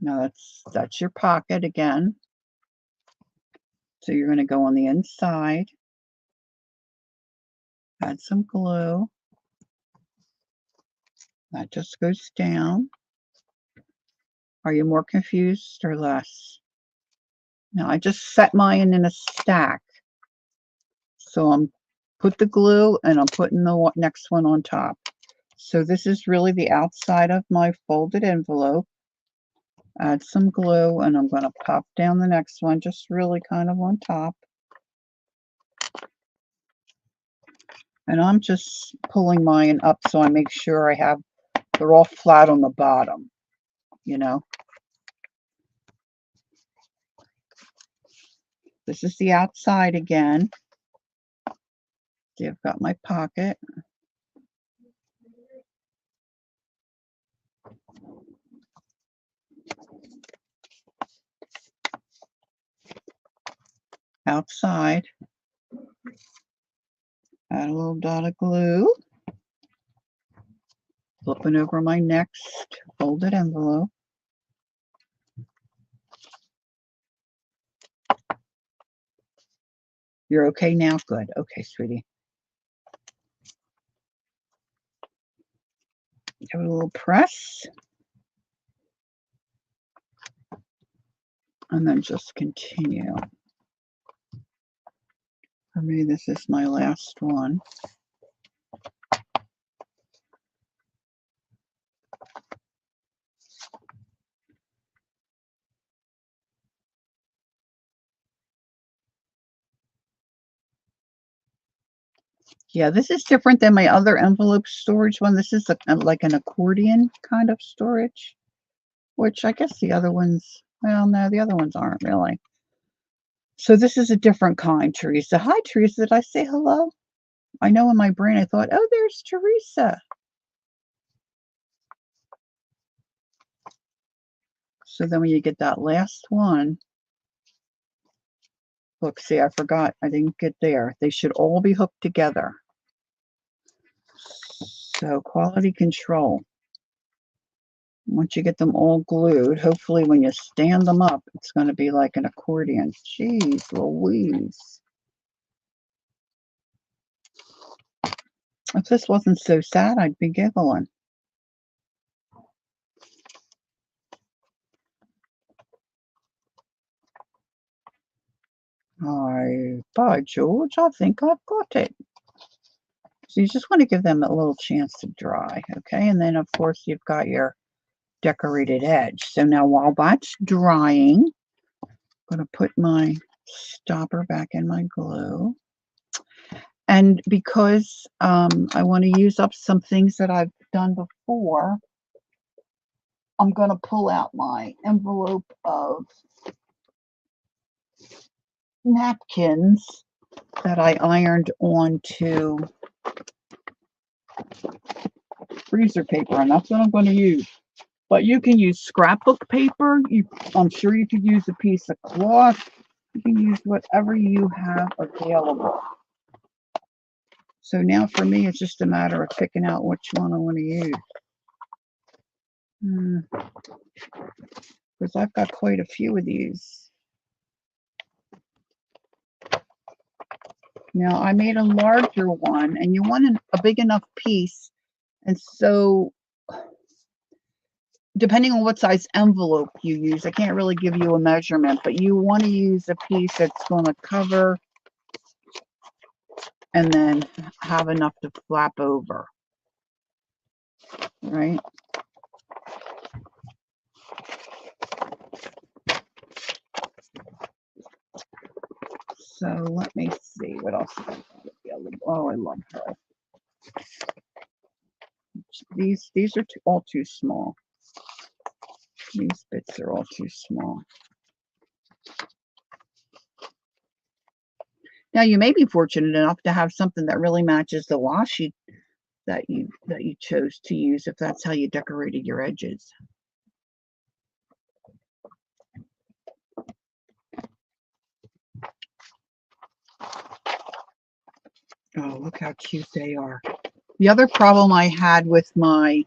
Now that's your pocket again. So you're going to go on the inside, add some glue. That just goes down. Are you more confused or less? Now I just set mine in a stack. So I'm put the glue and I'm putting the next one on top. So this is really the outside of my folded envelope. Add some glue and I'm going to pop down the next one, just really kind of on top. And I'm just pulling mine up so I make sure they're all flat on the bottom, you know. This is the outside again. See, I've got my pocket. Outside. Add a little dot of glue. Flipping over my next folded envelope. You're okay now? Good. Okay, sweetie. Give it a little press. And then just continue. For me, this is my last one. Yeah, this is different than my other envelope storage one. This is like an accordion kind of storage, which I guess the other ones, well, no, the other ones aren't really. So this is a different kind, Teresa. Hi, Teresa. Did I say hello? I know in my brain I thought, oh, there's Teresa. So then when you get that last one, look, see, I forgot. I didn't get there. They should all be hooked together. So quality control. Once you get them all glued, hopefully when you stand them up, it's going to be like an accordion. Jeez Louise. If this wasn't so sad, I'd be giggling. By George, I think I've got it. So you just want to give them a little chance to dry, okay? And then, of course, you've got your decorated edge. So now while that's drying, I'm going to put my stopper back in my glue. And because I want to use up some things that I've done before, I'm going to pull out my envelope of napkins that I ironed onto freezer paper, and that's what I'm going to use. But you can use scrapbook paper. I'm sure you could use a piece of cloth. You can use whatever you have available. So now for me, it's just a matter of picking out which one I want to use. Because I've got quite a few of these. Now, I made a larger one, and you want a big enough piece. And so, depending on what size envelope you use, I can't really give you a measurement, but you want to use a piece that's going to cover and then have enough to flap over, right? So let me see what else I got available. Oh, I love her. These are all too small. These bits are all too small. Now you may be fortunate enough to have something that really matches the washi that you chose to use, if that's how you decorated your edges. Oh, look how cute they are. The other problem I had with my,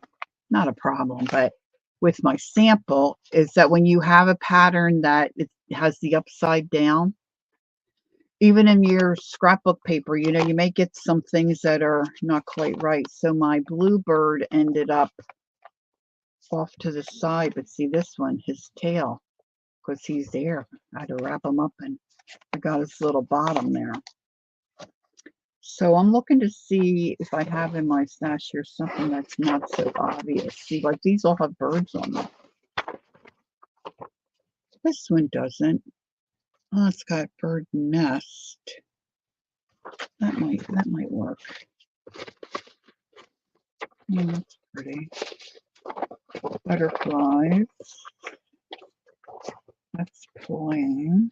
not a problem, but with my sample is that when you have a pattern that it has the upside down, even in your scrapbook paper, you know, you may get some things that are not quite right. So my bluebird ended up off to the side, but see this one, his tail, because he's there. I had to wrap him up, and I got his little bottom there. So I'm looking to see if I have in my stash here something that's not so obvious. See, like these all have birds on them. This one doesn't. Oh, it's got bird nest. That might work. Yeah, that's pretty. Butterflies. That's plain.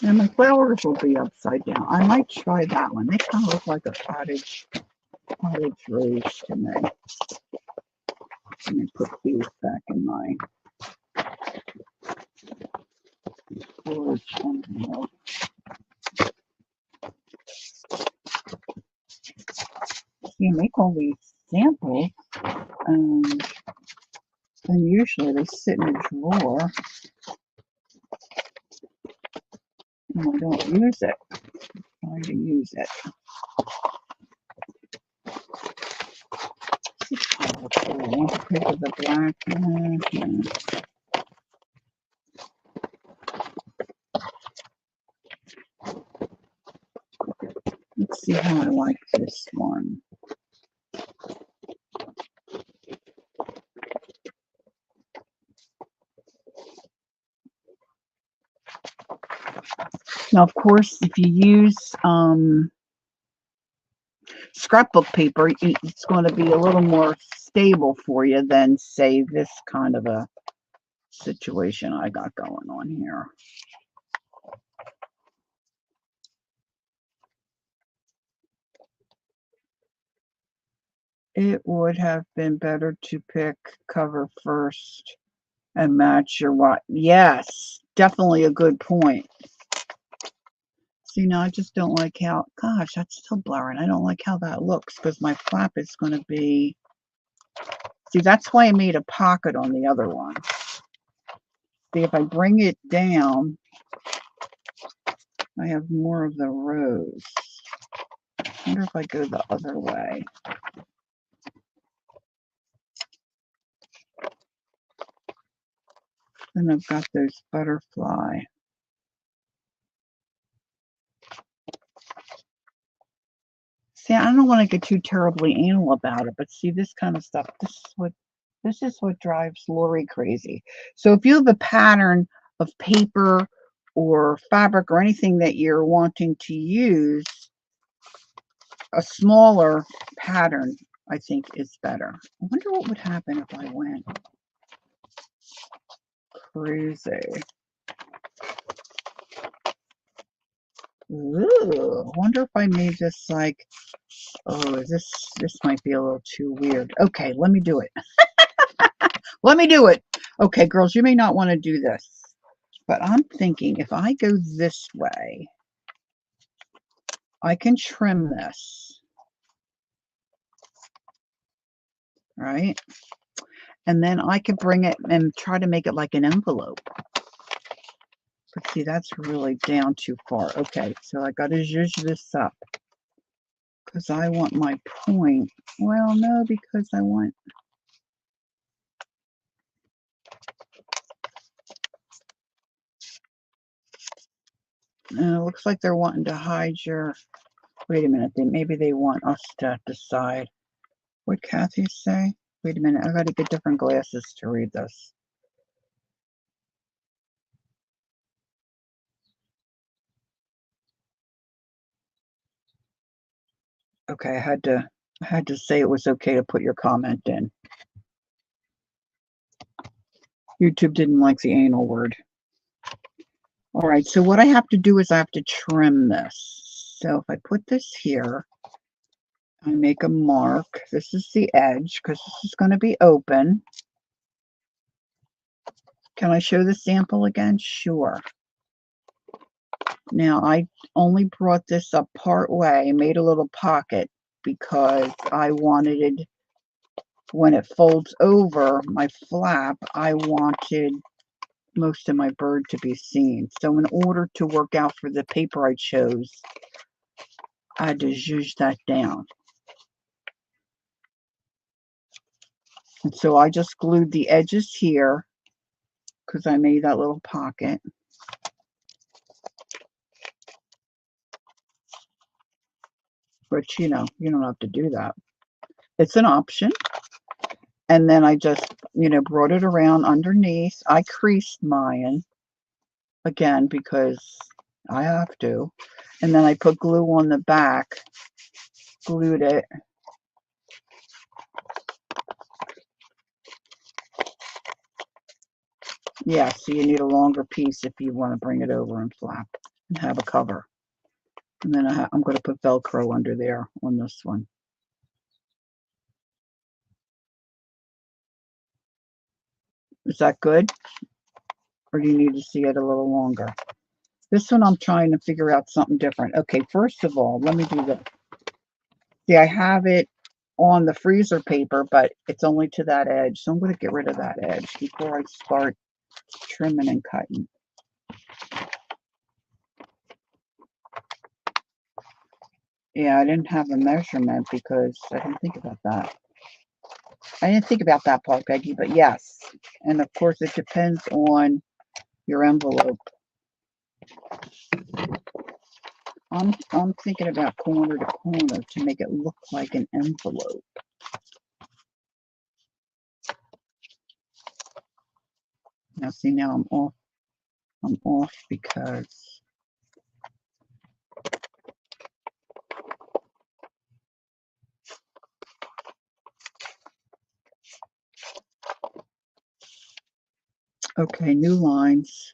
And my flowers will be upside down. I might try that one. They kind of look like a cottage rose to me. Let me put these back in my storage envelope. You make all these samples, and usually they sit in a drawer, and I don't use it. Try to use it. This is kind of cool. I want to pick up the black one. Let's see how I like this one. Now, of course, if you use scrapbook paper, it's going to be a little more stable for you than, say, this kind of a situation I got going on here. It would have been better to pick cover first and match your what? Yes, definitely a good point. See, now I just don't like how, gosh, that's still blurring. I don't like how that looks because my flap is going to be, see, that's why I made a pocket on the other one. See, if I bring it down, I have more of the rose. I wonder if I go the other way. Then I've got those butterfly. See, I don't want to get too terribly anal about it, but see, this kind of stuff, this is what drives Lori crazy. So if you have a pattern of paper or fabric or anything that you're wanting to use, a smaller pattern, I think, is better. I wonder what would happen if I went crazy. Ooh, I wonder if I made this like, oh, this might be a little too weird. Okay, let me do it. Let me do it. Okay, girls, you may not want to do this, but I'm thinking if I go this way, I can trim this, right? And then I can bring it and try to make it like an envelope. But see, that's really down too far. Okay, so I got to zhuzh this up because I want my point. Well, no, because I want... it looks like they're wanting to hide your... Wait a minute. Maybe they want us to decide. What'd Kathy say? Wait a minute. I got to get different glasses to read this. Okay, I had to say it was okay to put your comment in. YouTube didn't like the anal word. All right, so what I have to do is I have to trim this. So if I put this here, I make a mark. This is the edge because this is going to be open. Can I show the sample again? Sure. Now I only brought this up part way, made a little pocket because I wanted, when it folds over my flap, I wanted most of my bird to be seen. So in order to work out for the paper I chose, I had to zhuzh that down. And so I just glued the edges here because I made that little pocket. But you know, you don't have to do that. It's an option. And then I just, you know, brought it around underneath. I creased mine again because I have to. And then I put glue on the back, glued it. Yeah, so you need a longer piece if you want to bring it over and flap and have a cover. And then I'm going to put Velcro under there on this one. Is that good? Or do you need to see it a little longer? This one I'm trying to figure out something different. Okay, first of all, let me do this. See, I have it on the freezer paper, but it's only to that edge. So I'm going to get rid of that edge before I start trimming and cutting. Yeah, I didn't have a measurement because I didn't think about that. I didn't think about that part, Peggy, but yes. And of course, it depends on your envelope. I'm thinking about corner to corner to make it look like an envelope. Now see, now I'm off. I'm off because okay, new lines.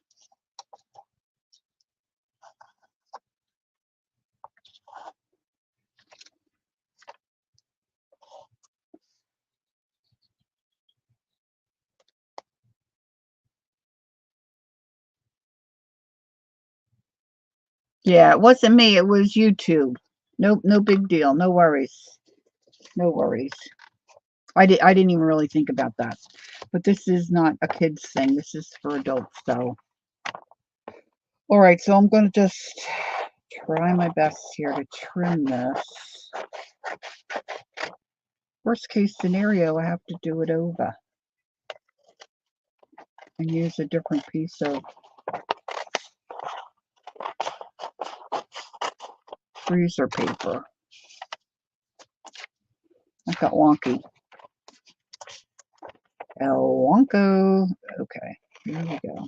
Yeah, it wasn't me. It was YouTube. No big deal. No worries. No worries. I didn't even really think about that. But this is not a kid's thing. This is for adults. So, all right. So I'm going to just try my best here to trim this. Worst case scenario, I have to do it over and use a different piece of freezer paper. That got wonky. El Wonko. Okay, here we go.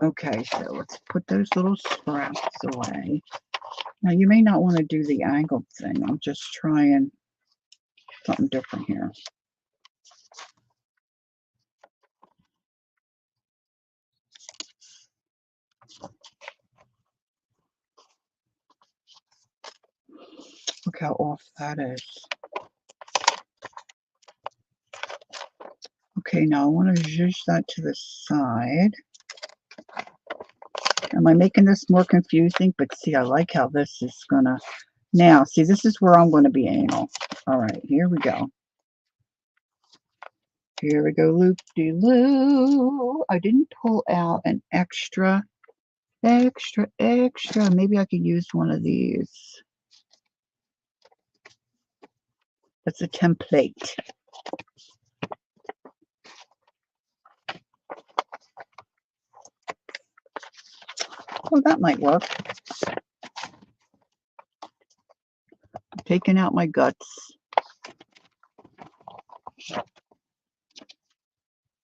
Okay, so let's put those little scraps away. Now, you may not want to do the angled thing. I'm just trying something different here. Look how off that is. Okay, now I want to zhuzh that to the side. Am I making this more confusing? But see, I like how this is going to... Now, see, this is where I'm going to be anal. All right, here we go. Here we go, loop-de-loo. I didn't pull out an extra. Maybe I could use one of these. That's a template. Oh, that might work. I'm taking out my guts. All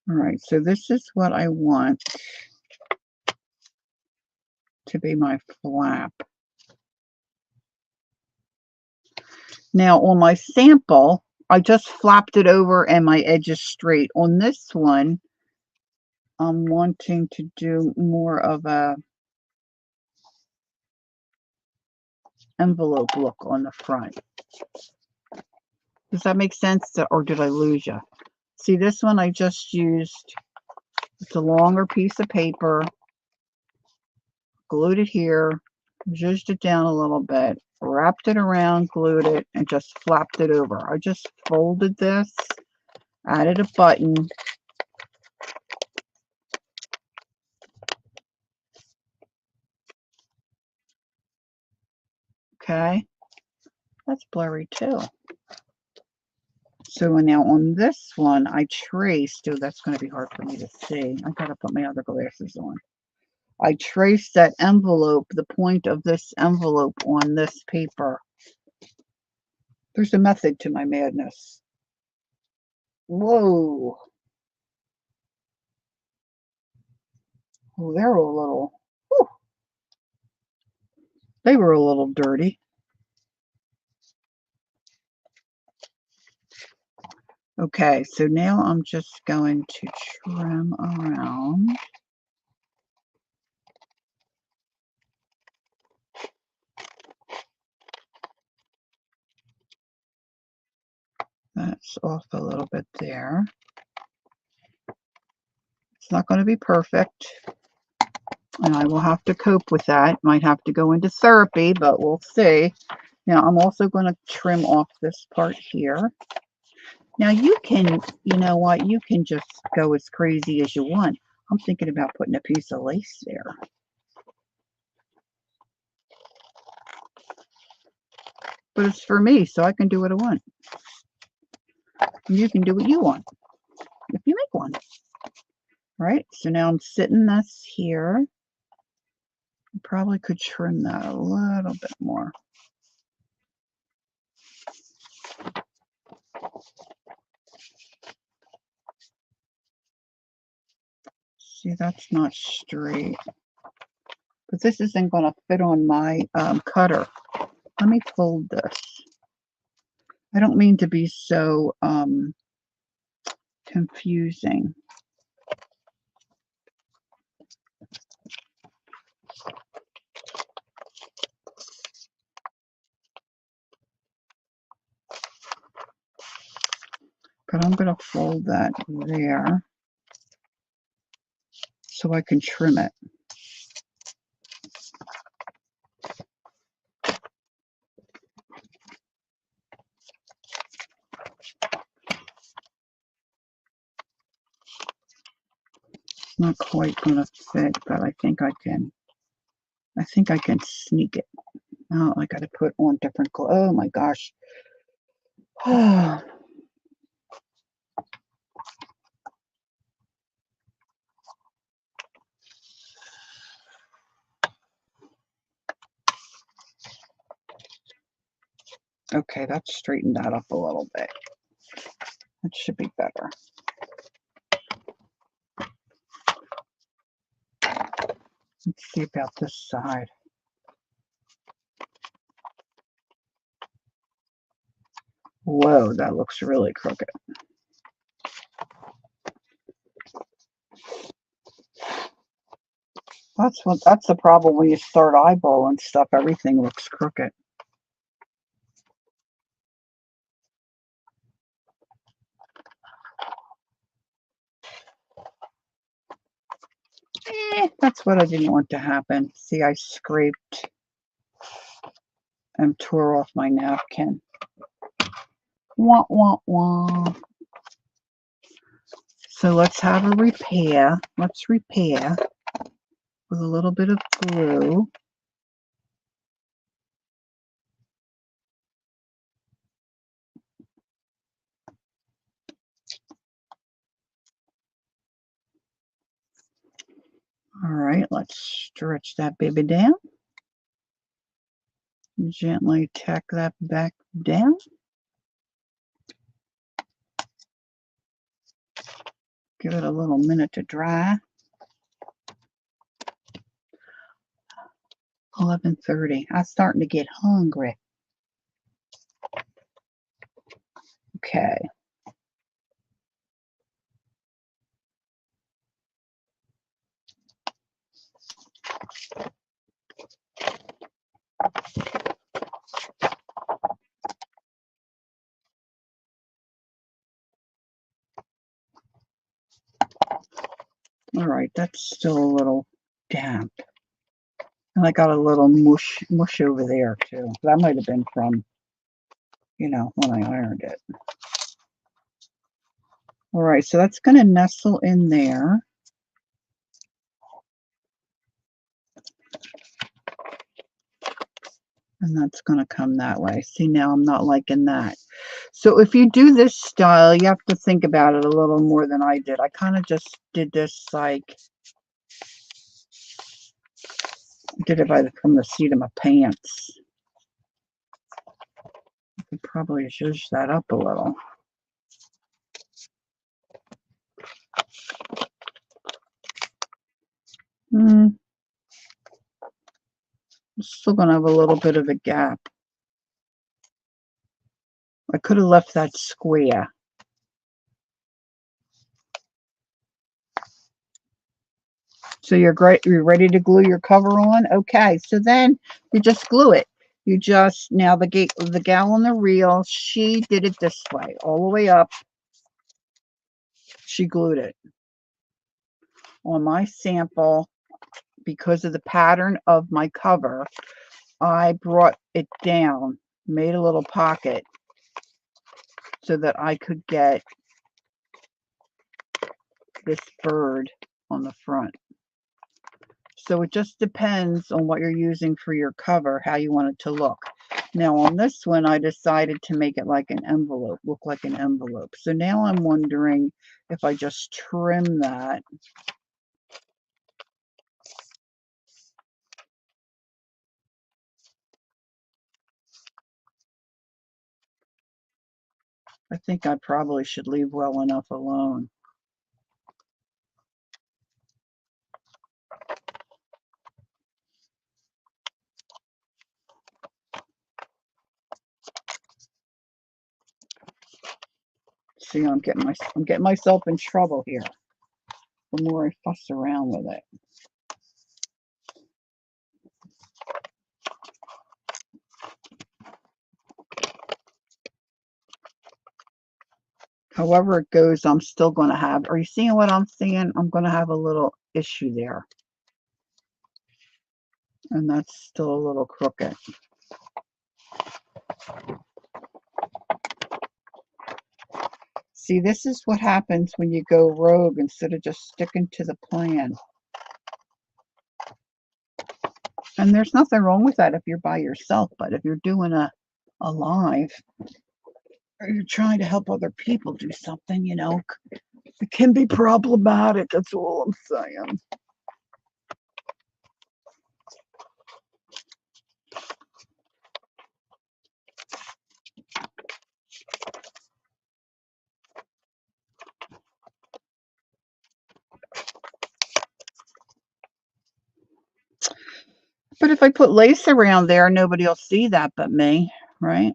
right, so this is what I want to be my flap. Now, on my sample, I just flapped it over and my edge is straight. On this one, I'm wanting to do more of a envelope look on the front. Does that make sense, or did I lose you? See, this one I just used, it's a longer piece of paper, glued it here, zhuzhed it down a little bit, wrapped it around, glued it, and just flapped it over. I just folded this, added a button, okay, that's blurry too. So now on this one, I traced, oh, that's going to be hard for me to see. I got to put my other glasses on. I traced that envelope, the point of this envelope on this paper. There's a method to my madness. Whoa. Oh, they're a little, whew, they were a little dirty. Okay, so now I'm just going to trim around. That's off a little bit there. It's not going to be perfect, and I will have to cope with that. Might have to go into therapy, but we'll see. Now, I'm also going to trim off this part here. Now, you can, you know what, you can just go as crazy as you want. I'm thinking about putting a piece of lace there. But it's for me, so I can do what I want. And you can do what you want, if you make one. Right, so now I'm sitting this here. I probably could trim that a little bit more. See, that's not straight. But this isn't going to fit on my cutter. Let me fold this. I don't mean to be so confusing. But I'm going to fold that there so I can trim it. It's not quite gonna fit, but I think I can sneak it. Oh, I gotta put on different clothes. Oh my gosh. Okay, that's straightened that up a little bit. That should be better. Let's see about this side. Whoa, that looks really crooked. That's the problem when you start eyeballing stuff, everything looks crooked. That's what I didn't want to happen. See, I scraped and tore off my napkin. Wah, wah, wah. So let's have a repair. Let's repair with a little bit of glue. All right, let's stretch that baby down. Gently tack that back down. Give it a little minute to dry. 11:30. I'm starting to get hungry. Okay. All right, that's still a little damp. And I got a little mush over there too. That might have been from, when I ironed it. All right, so that's going to nestle in there. And that's going to come that way. See, now I'm not liking that. So if you do this style, you have to think about it a little more than I did. I kind of just did this like, did it from the seat of my pants. I could probably zhuzh that up a little. I'm still going to have a little bit of a gap. I could have left that square. So you're great. You're ready to glue your cover on. Okay. So then you just glue it. You just, now the gal on the reel, she did it this way, all the way up. She glued it. On my sample, because of the pattern of my cover, I brought it down, made a little pocket so that I could get this bird on the front. So it just depends on what you're using for your cover, how you want it to look. Now on this one, I decided to make it like an envelope, look like an envelope. So now I'm wondering if I just trim that. I think I probably should leave well enough alone. See, I'm getting myself in trouble here the more I fuss around with it. However it goes, I'm still going to have, are you seeing what I'm seeing? I'm going to have a little issue there. And that's still a little crooked. See, this is what happens when you go rogue instead of just sticking to the plan. And there's nothing wrong with that if you're by yourself, but if you're doing a live or you're trying to help other people do something, you know, it can be problematic. That's all I'm saying. But if I put lace around there, nobody will see that but me, right?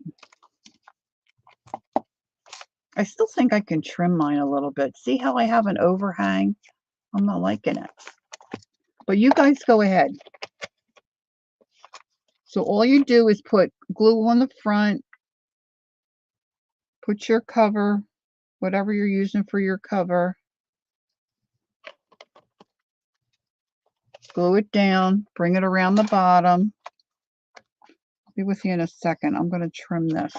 I still think I can trim mine a little bit. See how I have an overhang? I'm not liking it. But you guys go ahead. So all you do is put glue on the front, put your cover, whatever you're using for your cover, glue it down, bring it around the bottom. I'll be with you in a second. I'm going to trim this.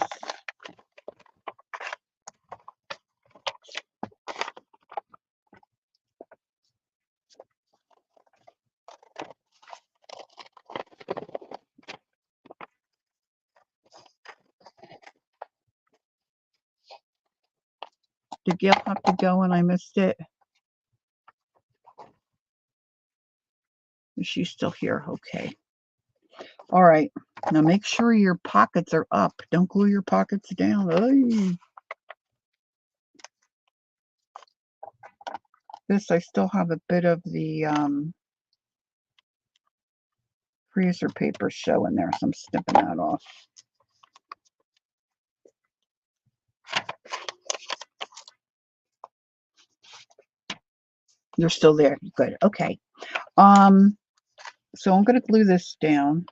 Did Gail have to go and I missed it? Is she still here? Okay. All right. Now make sure your pockets are up. Don't glue your pockets down. Oy. This, I still have a bit of the freezer paper showing there, so I'm snipping that off. You're still there. Good. Okay. So I'm going to glue this down.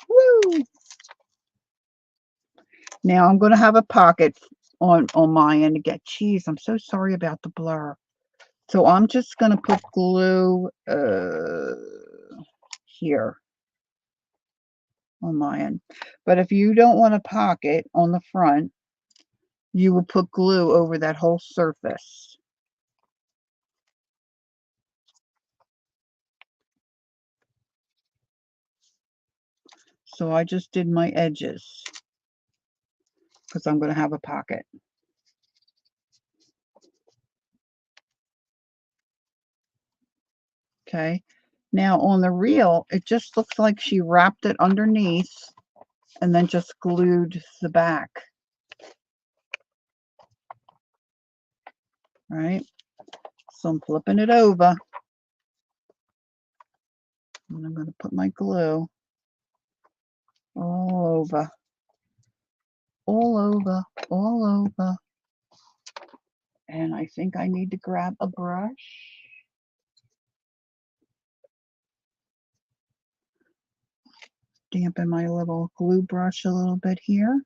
Woo! Now I'm going to have a pocket on my end to get cheese. I'm so sorry about the blur. So I'm just going to put glue here on my end. But if you don't want a pocket on the front, you will put glue over that whole surface. So I just did my edges because I'm going to have a pocket. Okay. Now on the reel, it just looks like she wrapped it underneath and then just glued the back. Right? So I'm flipping it over. And I'm going to put my glue all over, all over, all over. And I think I need to grab a brush. Dampen my little glue brush a little bit here.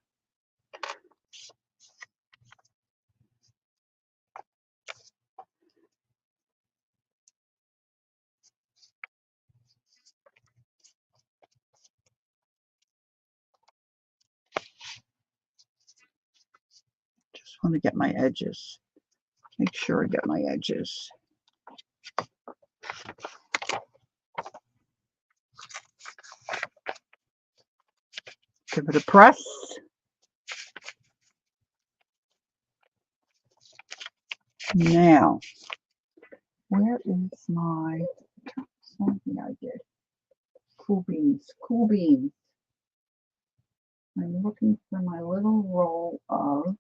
Just want to get my edges. Make sure I get my edges. Give it a press. Now, where is my something I did? Cool beans. Cool beans. I'm looking for my little roll of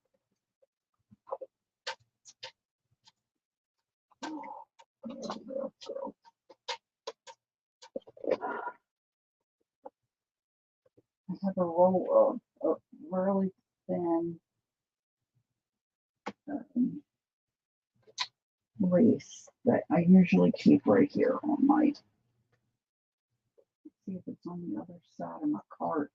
I have a roll of really thin lace that I usually keep right here on my. Let's see if it's on the other side of my cart.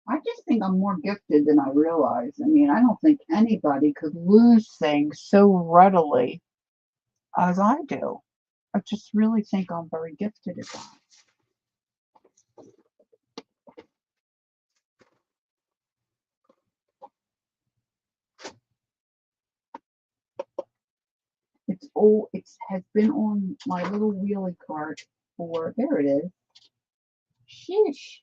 I just think I'm more gifted than I realize. I mean, I don't think anybody could lose things so readily as I do. I just really think I'm very gifted at that. It has been on my little wheelie cart for, there it is. Sheesh.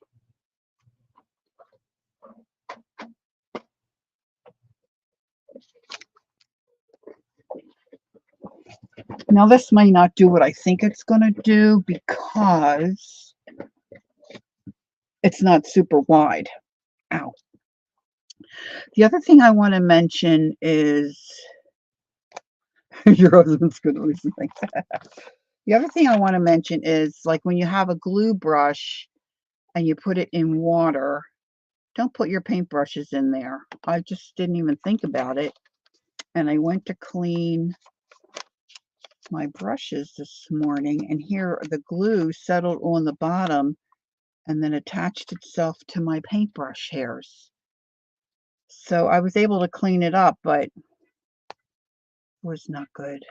Now this may not do what I think it's going to do because it's not super wide. Ow. The other thing I want to mention is your husband's going to listen like that. The other thing I want to mention is like when you have a glue brush and you put it in water, don't put your paintbrushes in there. I just didn't even think about it. And I went to clean my brushes this morning, and here the glue settled on the bottom and then attached itself to my paintbrush hairs. So I was able to clean it up, but it was not good.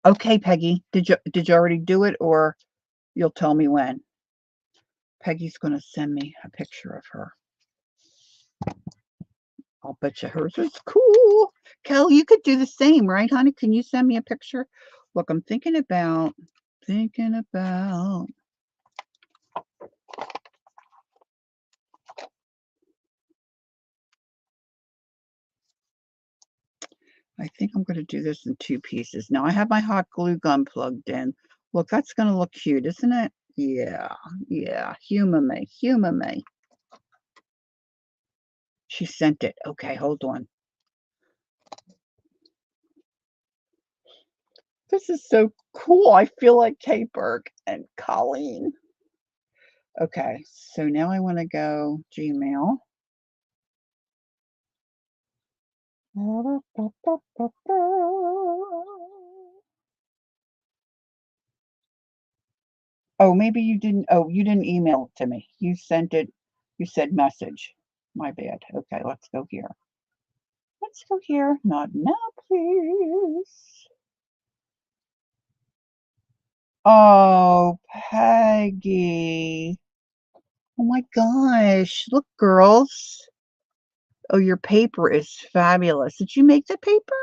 Okay, Peggy, did you already do it, or you'll tell me when? Peggy's going to send me a picture of her. I'll bet you hers is cool. Kelly, you could do the same, right, honey? Can you send me a picture? Look, I'm thinking about. I think I'm going to do this in 2 pieces. Now I have my hot glue gun plugged in. Look, that's going to look cute, isn't it? Yeah, yeah. Humor me, humor me. She sent it. Okay, hold on. This is so cool. I feel like Kate Burke and Colleen. Okay, so now I want to go Gmail. Oh, maybe you didn't. Oh, you didn't email it to me. You sent it. You said message. My bad. Okay, let's go here. Let's go here. Not now, please. Oh, Peggy. Oh my gosh. Look, girls. Oh, your paper is fabulous. Did you make the paper?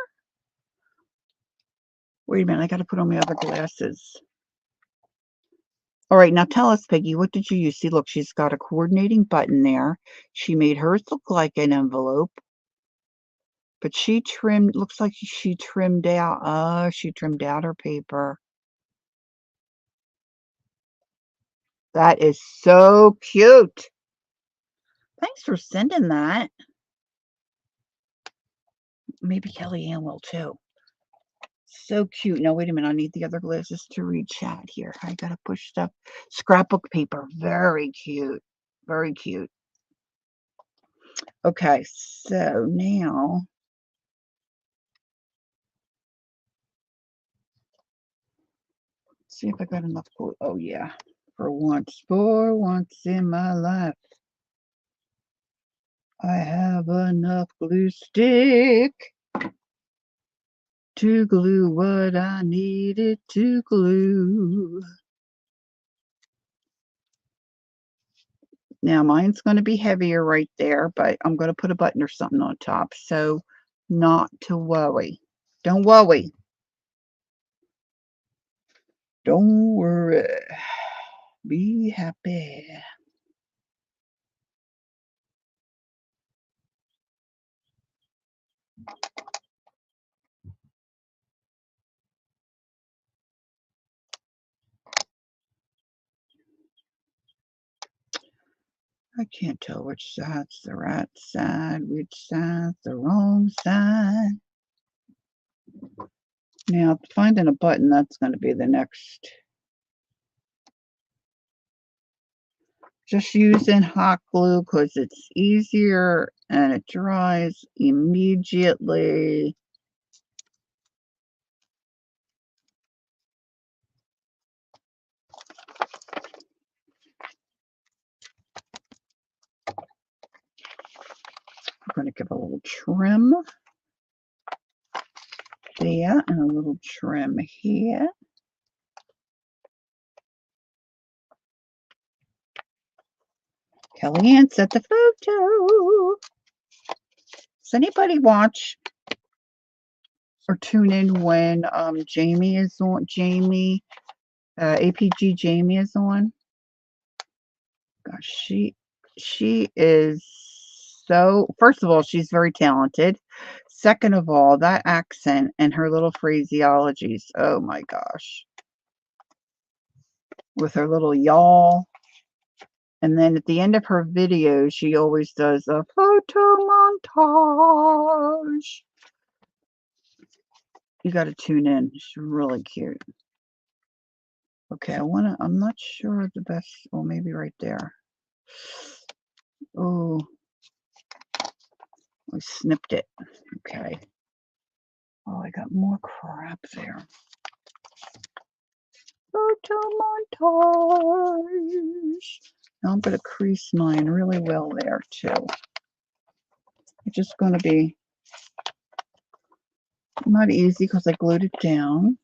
Wait a minute. I got to put on my other glasses. All right, now tell us, Peggy, what did you use? See, look, she's got a coordinating button there. She made hers look like an envelope, but she trimmed, looks like she trimmed out, she trimmed out her paper. That is so cute. Thanks for sending that. Maybe Kellyanne will too. So cute. Now, wait a minute. I need the other glasses to read chat here. I got to push stuff. Scrapbook paper. Very cute. Very cute. Okay, so now. See if I got enough glue. Oh, yeah. For once in my life, I have enough glue stick to glue what I needed to glue. Now, mine's going to be heavier right there, but I'm going to put a button or something on top. So, not to worry. Don't worry. Don't worry. Be happy. I can't tell which side's the right side, which side's the wrong side. Now, finding a button, that's going to be the next. Just using hot glue because it's easier and it dries immediately. I'm going to give a little trim there and a little trim here. Kellyanne set the photo. Does anybody watch or tune in when Jamie is on? APG Jamie is on. Gosh, she is so. First of all, she's very talented. Second of all, that accent and her little phraseologies. Oh my gosh, with her little y'all. And then at the end of her video, she always does a photo montage. You got to tune in. She's really cute. Okay, I'm not sure the best, well, maybe right there. Oh, I snipped it. Okay. Oh, I got more crap there. Photo montage. Now I'm going to crease mine really well there, too. It's just going to be not easy because I glued it down.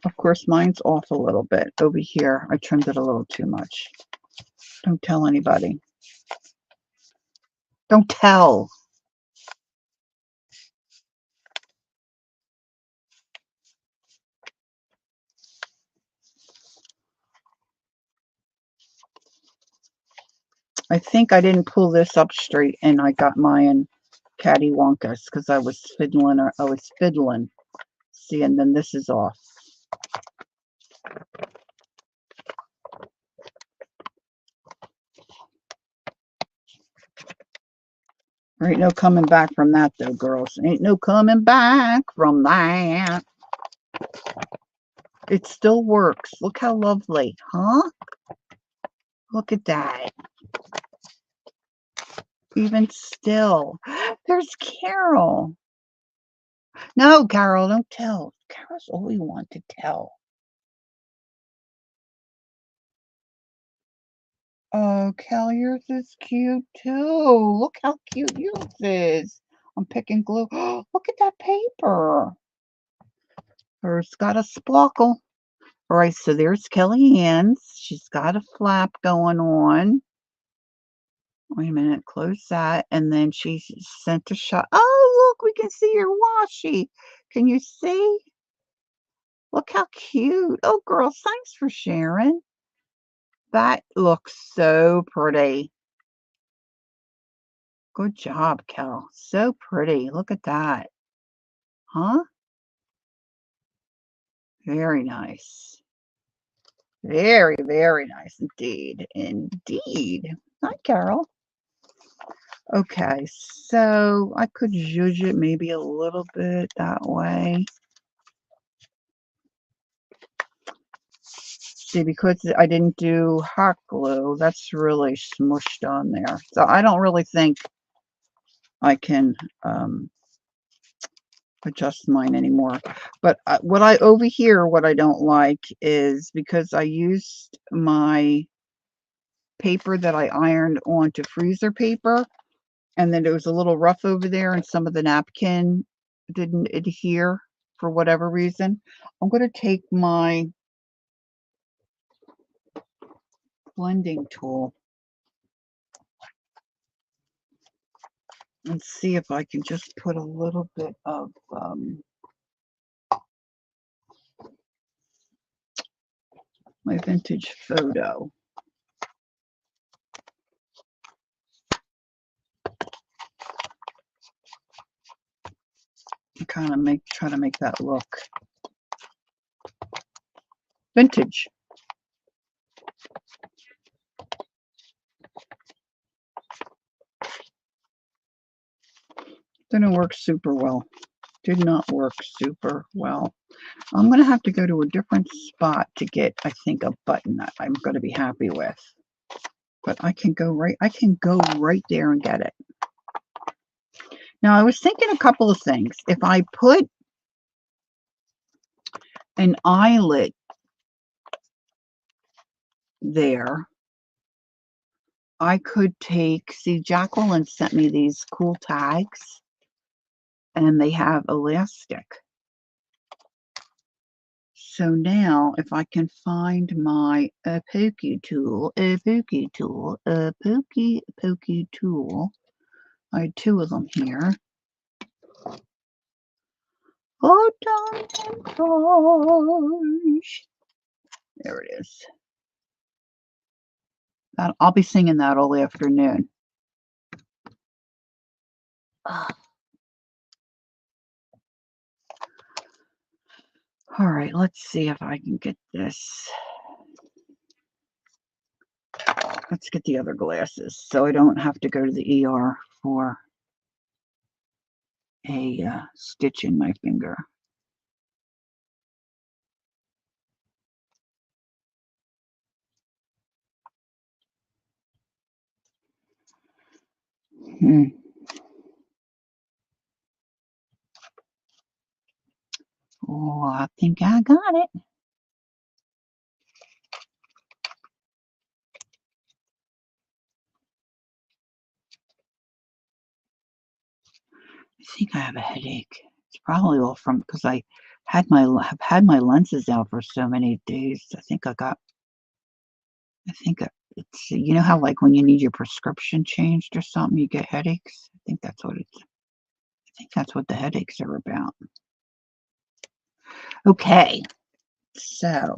Of course, mine's off a little bit. Over here, I trimmed it a little too much. Don't tell anybody. Don't tell. I think I didn't pull this up straight and I got mine cattywampus because I was fiddling. See, and then this is off. There ain't no coming back from that, though, girls. Ain't no coming back from that. It still works. Look how lovely, huh? Look at that. Even still. There's Carol. No, Carol, don't tell. Carol's all we want to tell. Oh, Cal, yours is cute too. Look how cute yours is. I'm picking glue. Look at that paper. Hers got a sparkle. All right, so there's Kellyanne's. She's got a flap going on. Wait a minute, close that. And then she sent a shot. Oh, look, we can see your washi. Can you see? Look how cute. Oh, girls, thanks for sharing. That looks so pretty. Good job, Kel. So pretty. Look at that. Huh? Very nice. Very, very nice indeed. Indeed. Hi, Carol. Okay, so I could zhuzh it maybe a little bit that way. See, because I didn't do hot glue, that's really smushed on there. So I don't really think I can adjust mine anymore. But what I don't like is because I used my paper that I ironed onto freezer paper, and then it was a little rough over there, and some of the napkin didn't adhere for whatever reason. I'm going to take my blending tool and see if I can just put a little bit of my vintage photo. And kind of try to make that look vintage. Didn't work super well. Did not work super well. I'm going to have to go to a different spot to get, I think, a button that I'm going to be happy with. But I can go right there and get it. Now, I was thinking a couple of things. If I put an eyelet there, I could take, see, Jacqueline sent me these cool tags, and they have elastic. So now, if I can find my pokey tool, pokey tool, pokey tool, I had two of them here. Oh, gosh. There it is. I'll be singing that all afternoon. All right, let's see if I can get this. Let's get the other glasses so I don't have to go to the ER for a stitch in my finger. Oh, I think I got it. I think I have a headache. It's probably all from because I have had my lenses out for so many days. I think it's, you know how like when you need your prescription changed or something, you get headaches. I think that's what the headaches are about. Okay, so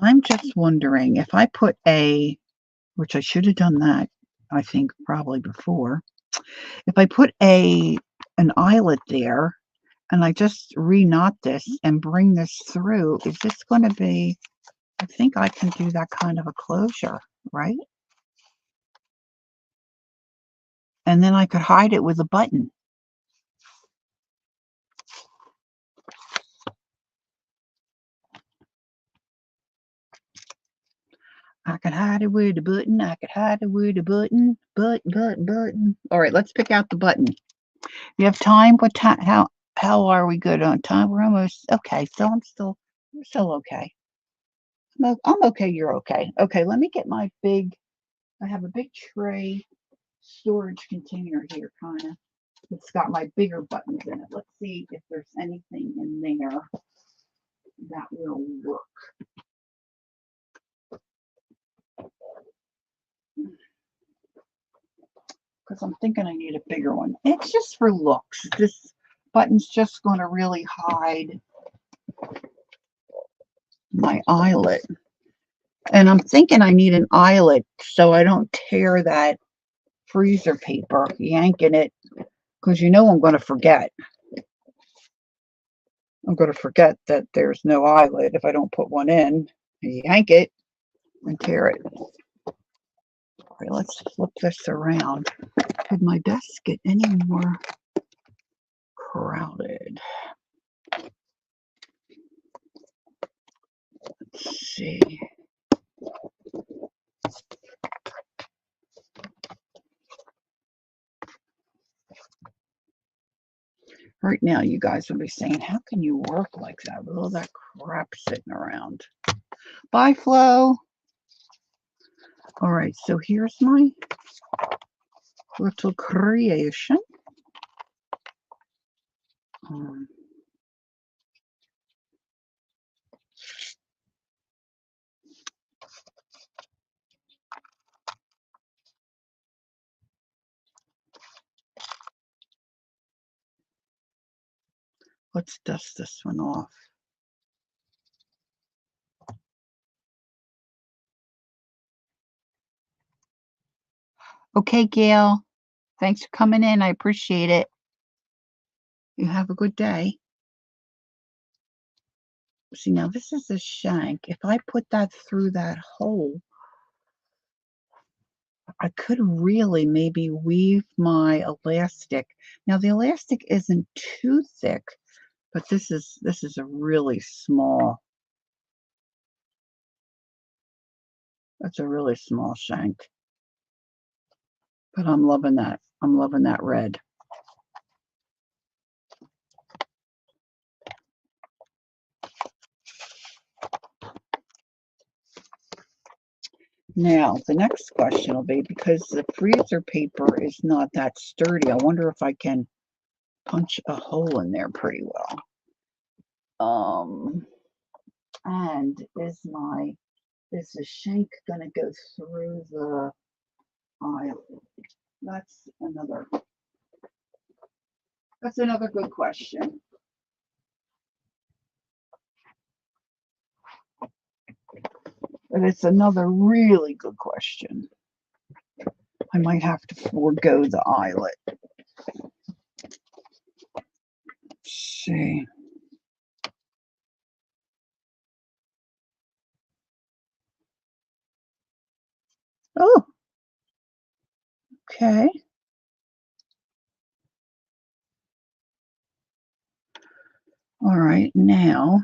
I'm just wondering if I put which I should have done that, I think probably before. If I put an eyelet there and I just re-knot this and bring this through, is this going to be, I think I can do that kind of a closure, right? And then I could hide it with a button. I could hide it with a button. I could hide it with a button. Button. All right, let's pick out the button. You have time? What time? How are we good on time? We're almost okay. So we're still okay. I'm okay. You're okay. Okay, let me get my big. I have a big tray storage container here, kind of. It's got my bigger buttons in it. Let's see if there's anything in there that will work. Because I'm thinking I need a bigger one. It's just for looks. This button's just going to really hide my eyelet. And I'm thinking I need an eyelet so I don't tear that freezer paper yanking it, because you know I'm going to forget. I'm going to forget that there's no eyelet if I don't put one in. Yank it and tear it. All right, let's flip this around. Could my desk get any more crowded? Let's see. Right now, you guys will be saying, how can you work like that with all that crap sitting around? Bye, Flo. All right, so here's my little creation. Let's dust this one off. Okay, Gail. Thanks for coming in. I appreciate it. You have a good day. See, now this is a shank. If I put that through that hole, I could really maybe weave my elastic. Now the elastic isn't too thick, but this is a really small. That's a really small shank. But I'm loving that. I'm loving that red. Now, the next question will be, because the freezer paper is not that sturdy, I wonder if I can punch a hole in there pretty well. And is the shank going to go through the aisle? That's another good question. But it's another really good question. I might have to forego the eyelet. Let's see. Oh, okay. All right, now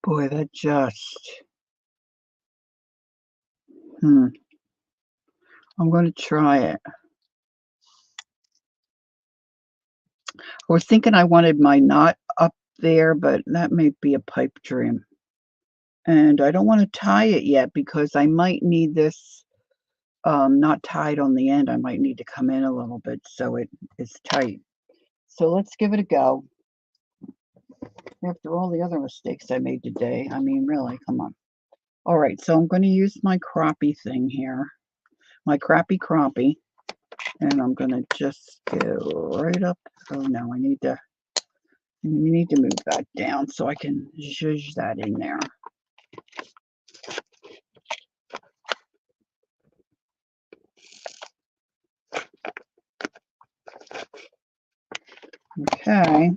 boy, that just I'm going to try it. I was thinking I wanted my knot up there, but that may be a pipe dream. And I don't want to tie it yet because I might need this not tied on the end. I might need to come in a little bit so it is tight. So let's give it a go. After all the other mistakes I made today, I mean, really, come on. All right, so I'm going to use my crappie thing here, my crappie, and I'm going to just go right up. Oh no, I need to move that down so I can zhuzh that in there. Okay.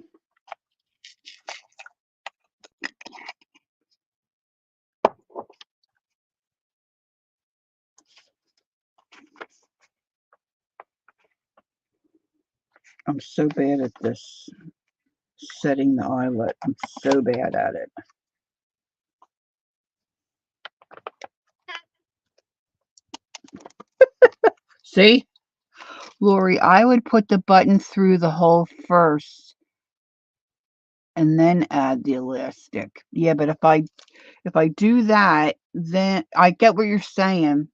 I'm so bad at this, setting the eyelet. I'm so bad at it. See? Lori, I would put the button through the hole first and then add the elastic. Yeah, but if I do that, then I get what you're saying.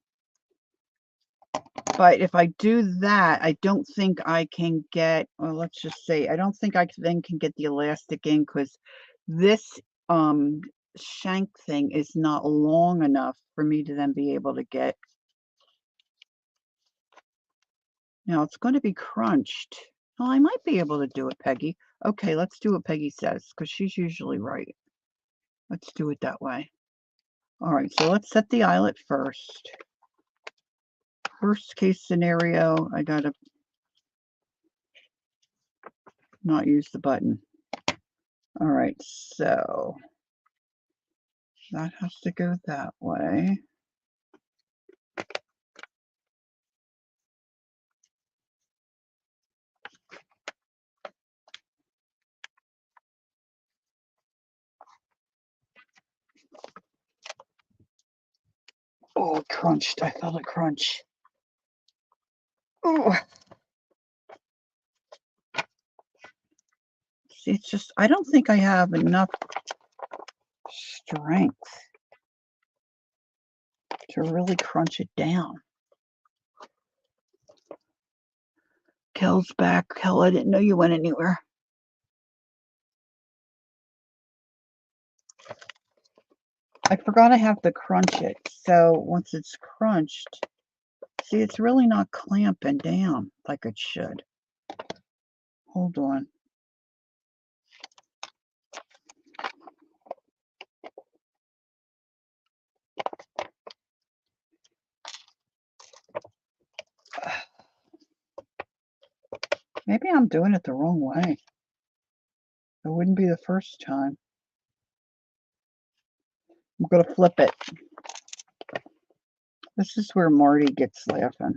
But if I do that, I don't think I can get, well, let's just say, I don't think I then can get the elastic in because this shank thing is not long enough for me to then be able to get. Now it's going to be crunched. Well, I might be able to do it, Peggy. Okay, let's do what Peggy says because she's usually right. Let's do it that way. All right, so let's set the eyelet first. Worst case scenario, I gotta not use the button. All right, so that has to go that way. Oh, it crunched. I felt it crunch. Oh. See, it's just, I don't think I have enough strength to really crunch it down. Kel's back. Kel, I didn't know you went anywhere. I forgot I have to crunch it. So once it's crunched, see, it's really not clamping down like it should. Hold on. Maybe I'm doing it the wrong way. It wouldn't be the first time. going to flip it. This is where Marty gets laughing.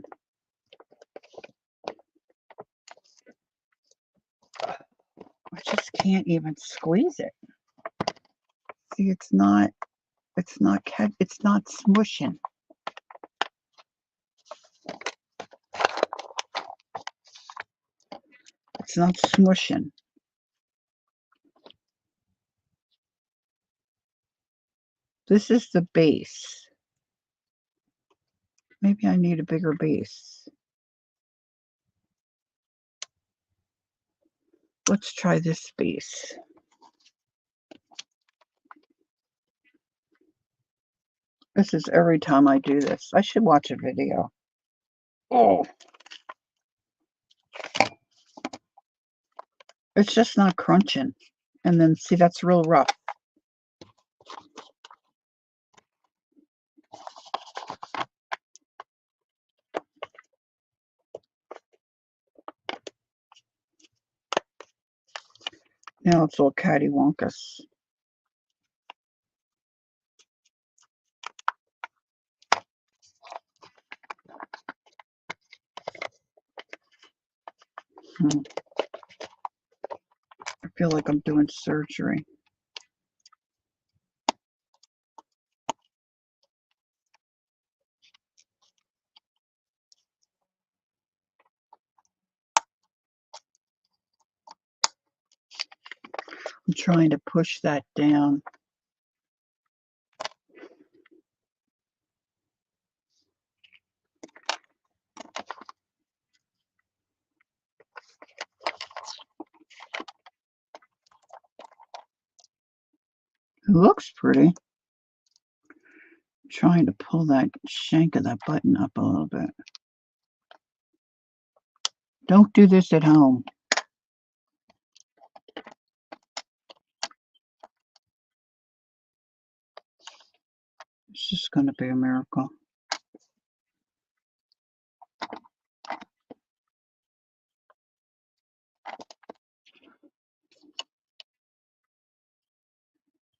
I just can't even squeeze it. See, it's not smushing. It's not smushing. This is the base. Maybe I need a bigger base. Let's try this base. This is every time I do this. I should watch a video. Oh. It's just not crunching. And then, see, that's real rough. Now it's all cattywampus. I feel like I'm doing surgery. I'm trying to push that down. It looks pretty. I'm trying to pull that shank of that button up a little bit. Don't do this at home. It's just going to be a miracle.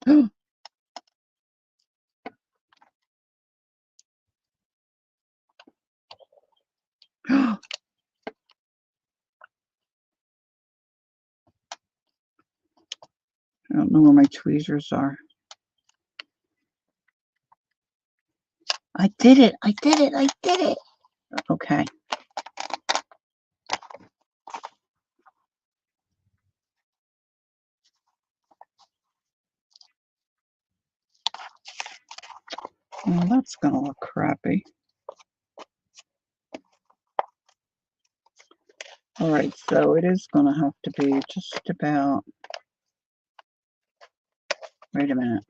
I don't know where my tweezers are. I did it. I did it. I did it. Okay. Well, that's going to look crappy. All right, so it is going to have to be just about, wait a minute.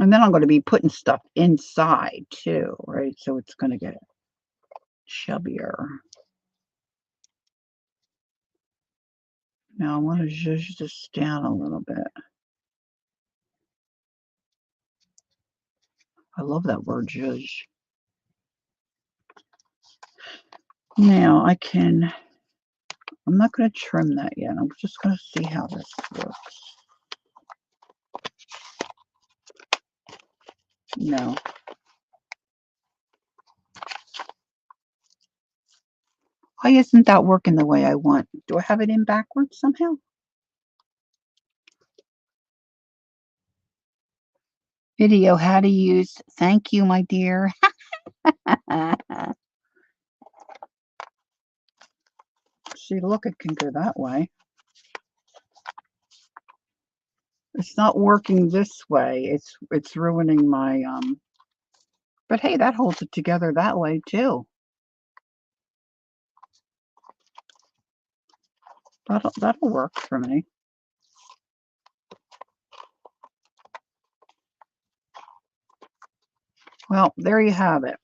And then I'm going to be putting stuff inside too, right? So it's going to get chubbier. Now I want to zhuzh this down a little bit. I love that word, zhuzh. Now I'm not going to trim that yet. I'm just going to see how this works. No. Why isn't that working the way I want? Do I have it in backwards somehow? Video, how to use, thank you, my dear. See, look, it can go that way. It's not working this way. It's ruining my, but hey, that holds it together that way too. That'll work for me. Well, there you have it.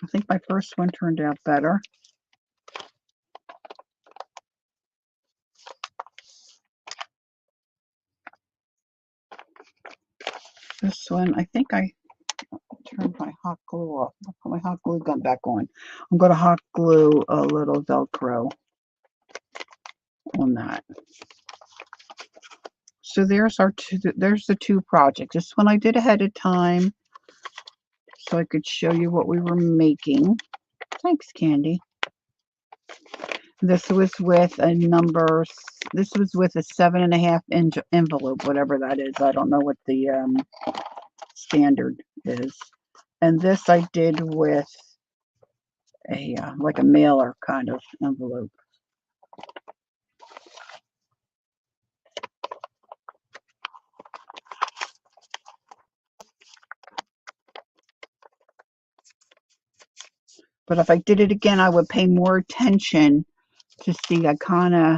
I think my first one turned out better. This one, I think I turned my hot glue off. I'll put my hot glue gun back on. I'm going to hot glue a little Velcro. on that. So there's the two projects. This one I did ahead of time so I could show you what we were making. Thanks, Candy. This was with a number. This was with a 7.5-inch envelope, whatever that is. I don't know what the standard is. And this I did with a like a mailer kind of envelope. But if I did it again, I would pay more attention to see. I kind of,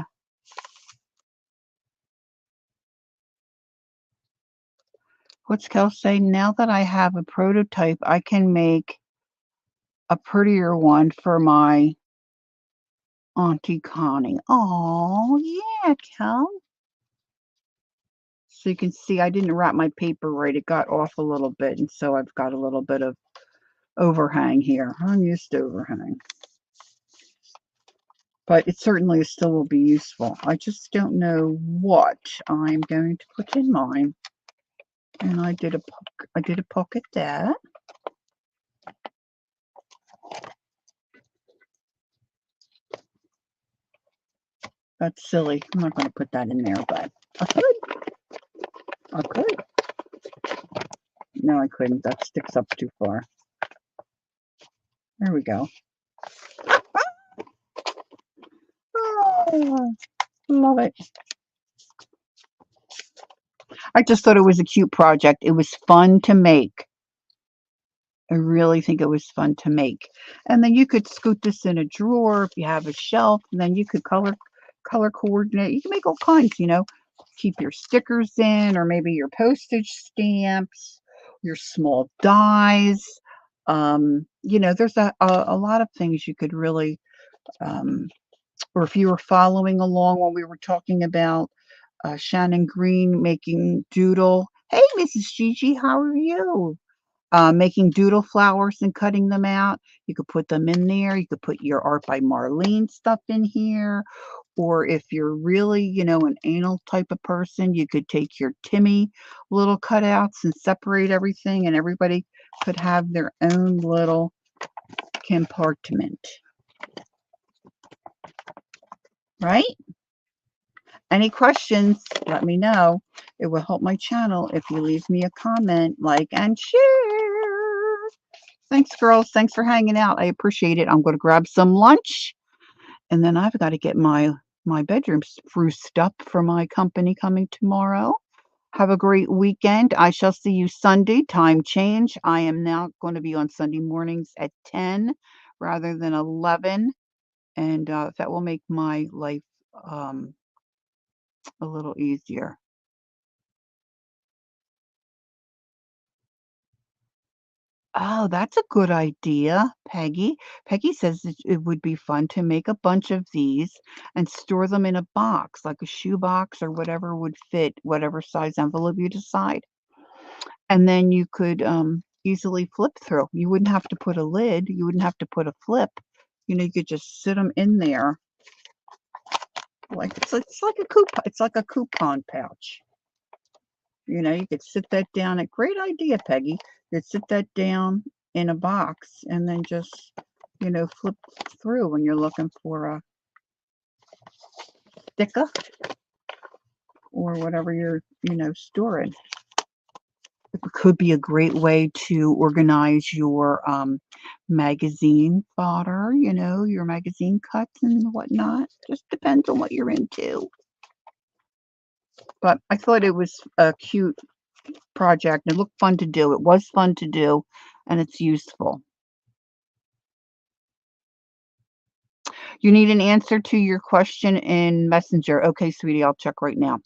what's Kel saying? Now that I have a prototype, I can make a prettier one for my Auntie Connie. Oh, yeah, Kel. So you can see I didn't wrap my paper right. It got off a little bit, and so I've got a little bit of overhang here. I'm used to overhang. But it certainly still will be useful. I just don't know what I'm going to put in mine. And I did a pocket that. That's silly. I'm not going to put that in there, but I could. I could. No, I couldn't. That sticks up too far. There we go. Oh, love it. I just thought it was a cute project. It was fun to make. I really think it was fun to make. And then you could scoot this in a drawer if you have a shelf, and then you could color coordinate. You can make all kinds, keep your stickers in, or maybe your postage stamps, your small dies. There's a lot of things you could really, or if you were following along when we were talking about Shannon Green making doodle. Hey, Mrs. Gigi, how are you? Making doodle flowers and cutting them out. You could put them in there. You could put your Art by Marlene stuff in here. Or if you're really, an anal type of person, you could take your Timmy little cutouts and separate everything, and everybody could have their own little compartment. Right? Any questions, let me know. It will help my channel if you leave me a comment, like, and share. Thanks, girls. Thanks for hanging out. I appreciate it. I'm going to grab some lunch, and then I've got to get my bedroom spruced up for my company coming tomorrow. Have a great weekend. I shall see you Sunday. Time change. I am now going to be on Sunday mornings at 10 rather than 11, and that will make my life a little easier. Oh, that's a good idea, Peggy. Peggy says it would be fun to make a bunch of these and store them in a box, like a shoe box or whatever would fit whatever size envelope you decide. And then you could easily flip through. You wouldn't have to put a lid. You wouldn't have to put a flip. You could just sit them in there. Like it's like a coupon. It's like a coupon pouch. You could sit that down. A great idea, Peggy. You'd sit that down in a box and then just, flip through when you're looking for a sticker or whatever you're, storing. It could be a great way to organize your magazine fodder, your magazine cuts and whatnot. Just depends on what you're into. But I thought it was a cute project. It looked fun to do. It was fun to do, and it's useful. You need an answer to your question in Messenger. Okay, sweetie, I'll check right now.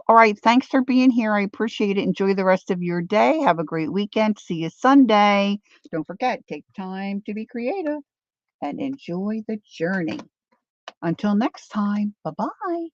All right, thanks for being here. I appreciate it. Enjoy the rest of your day. Have a great weekend. See you Sunday. Don't forget, take time to be creative and enjoy the journey. Until next time, bye-bye.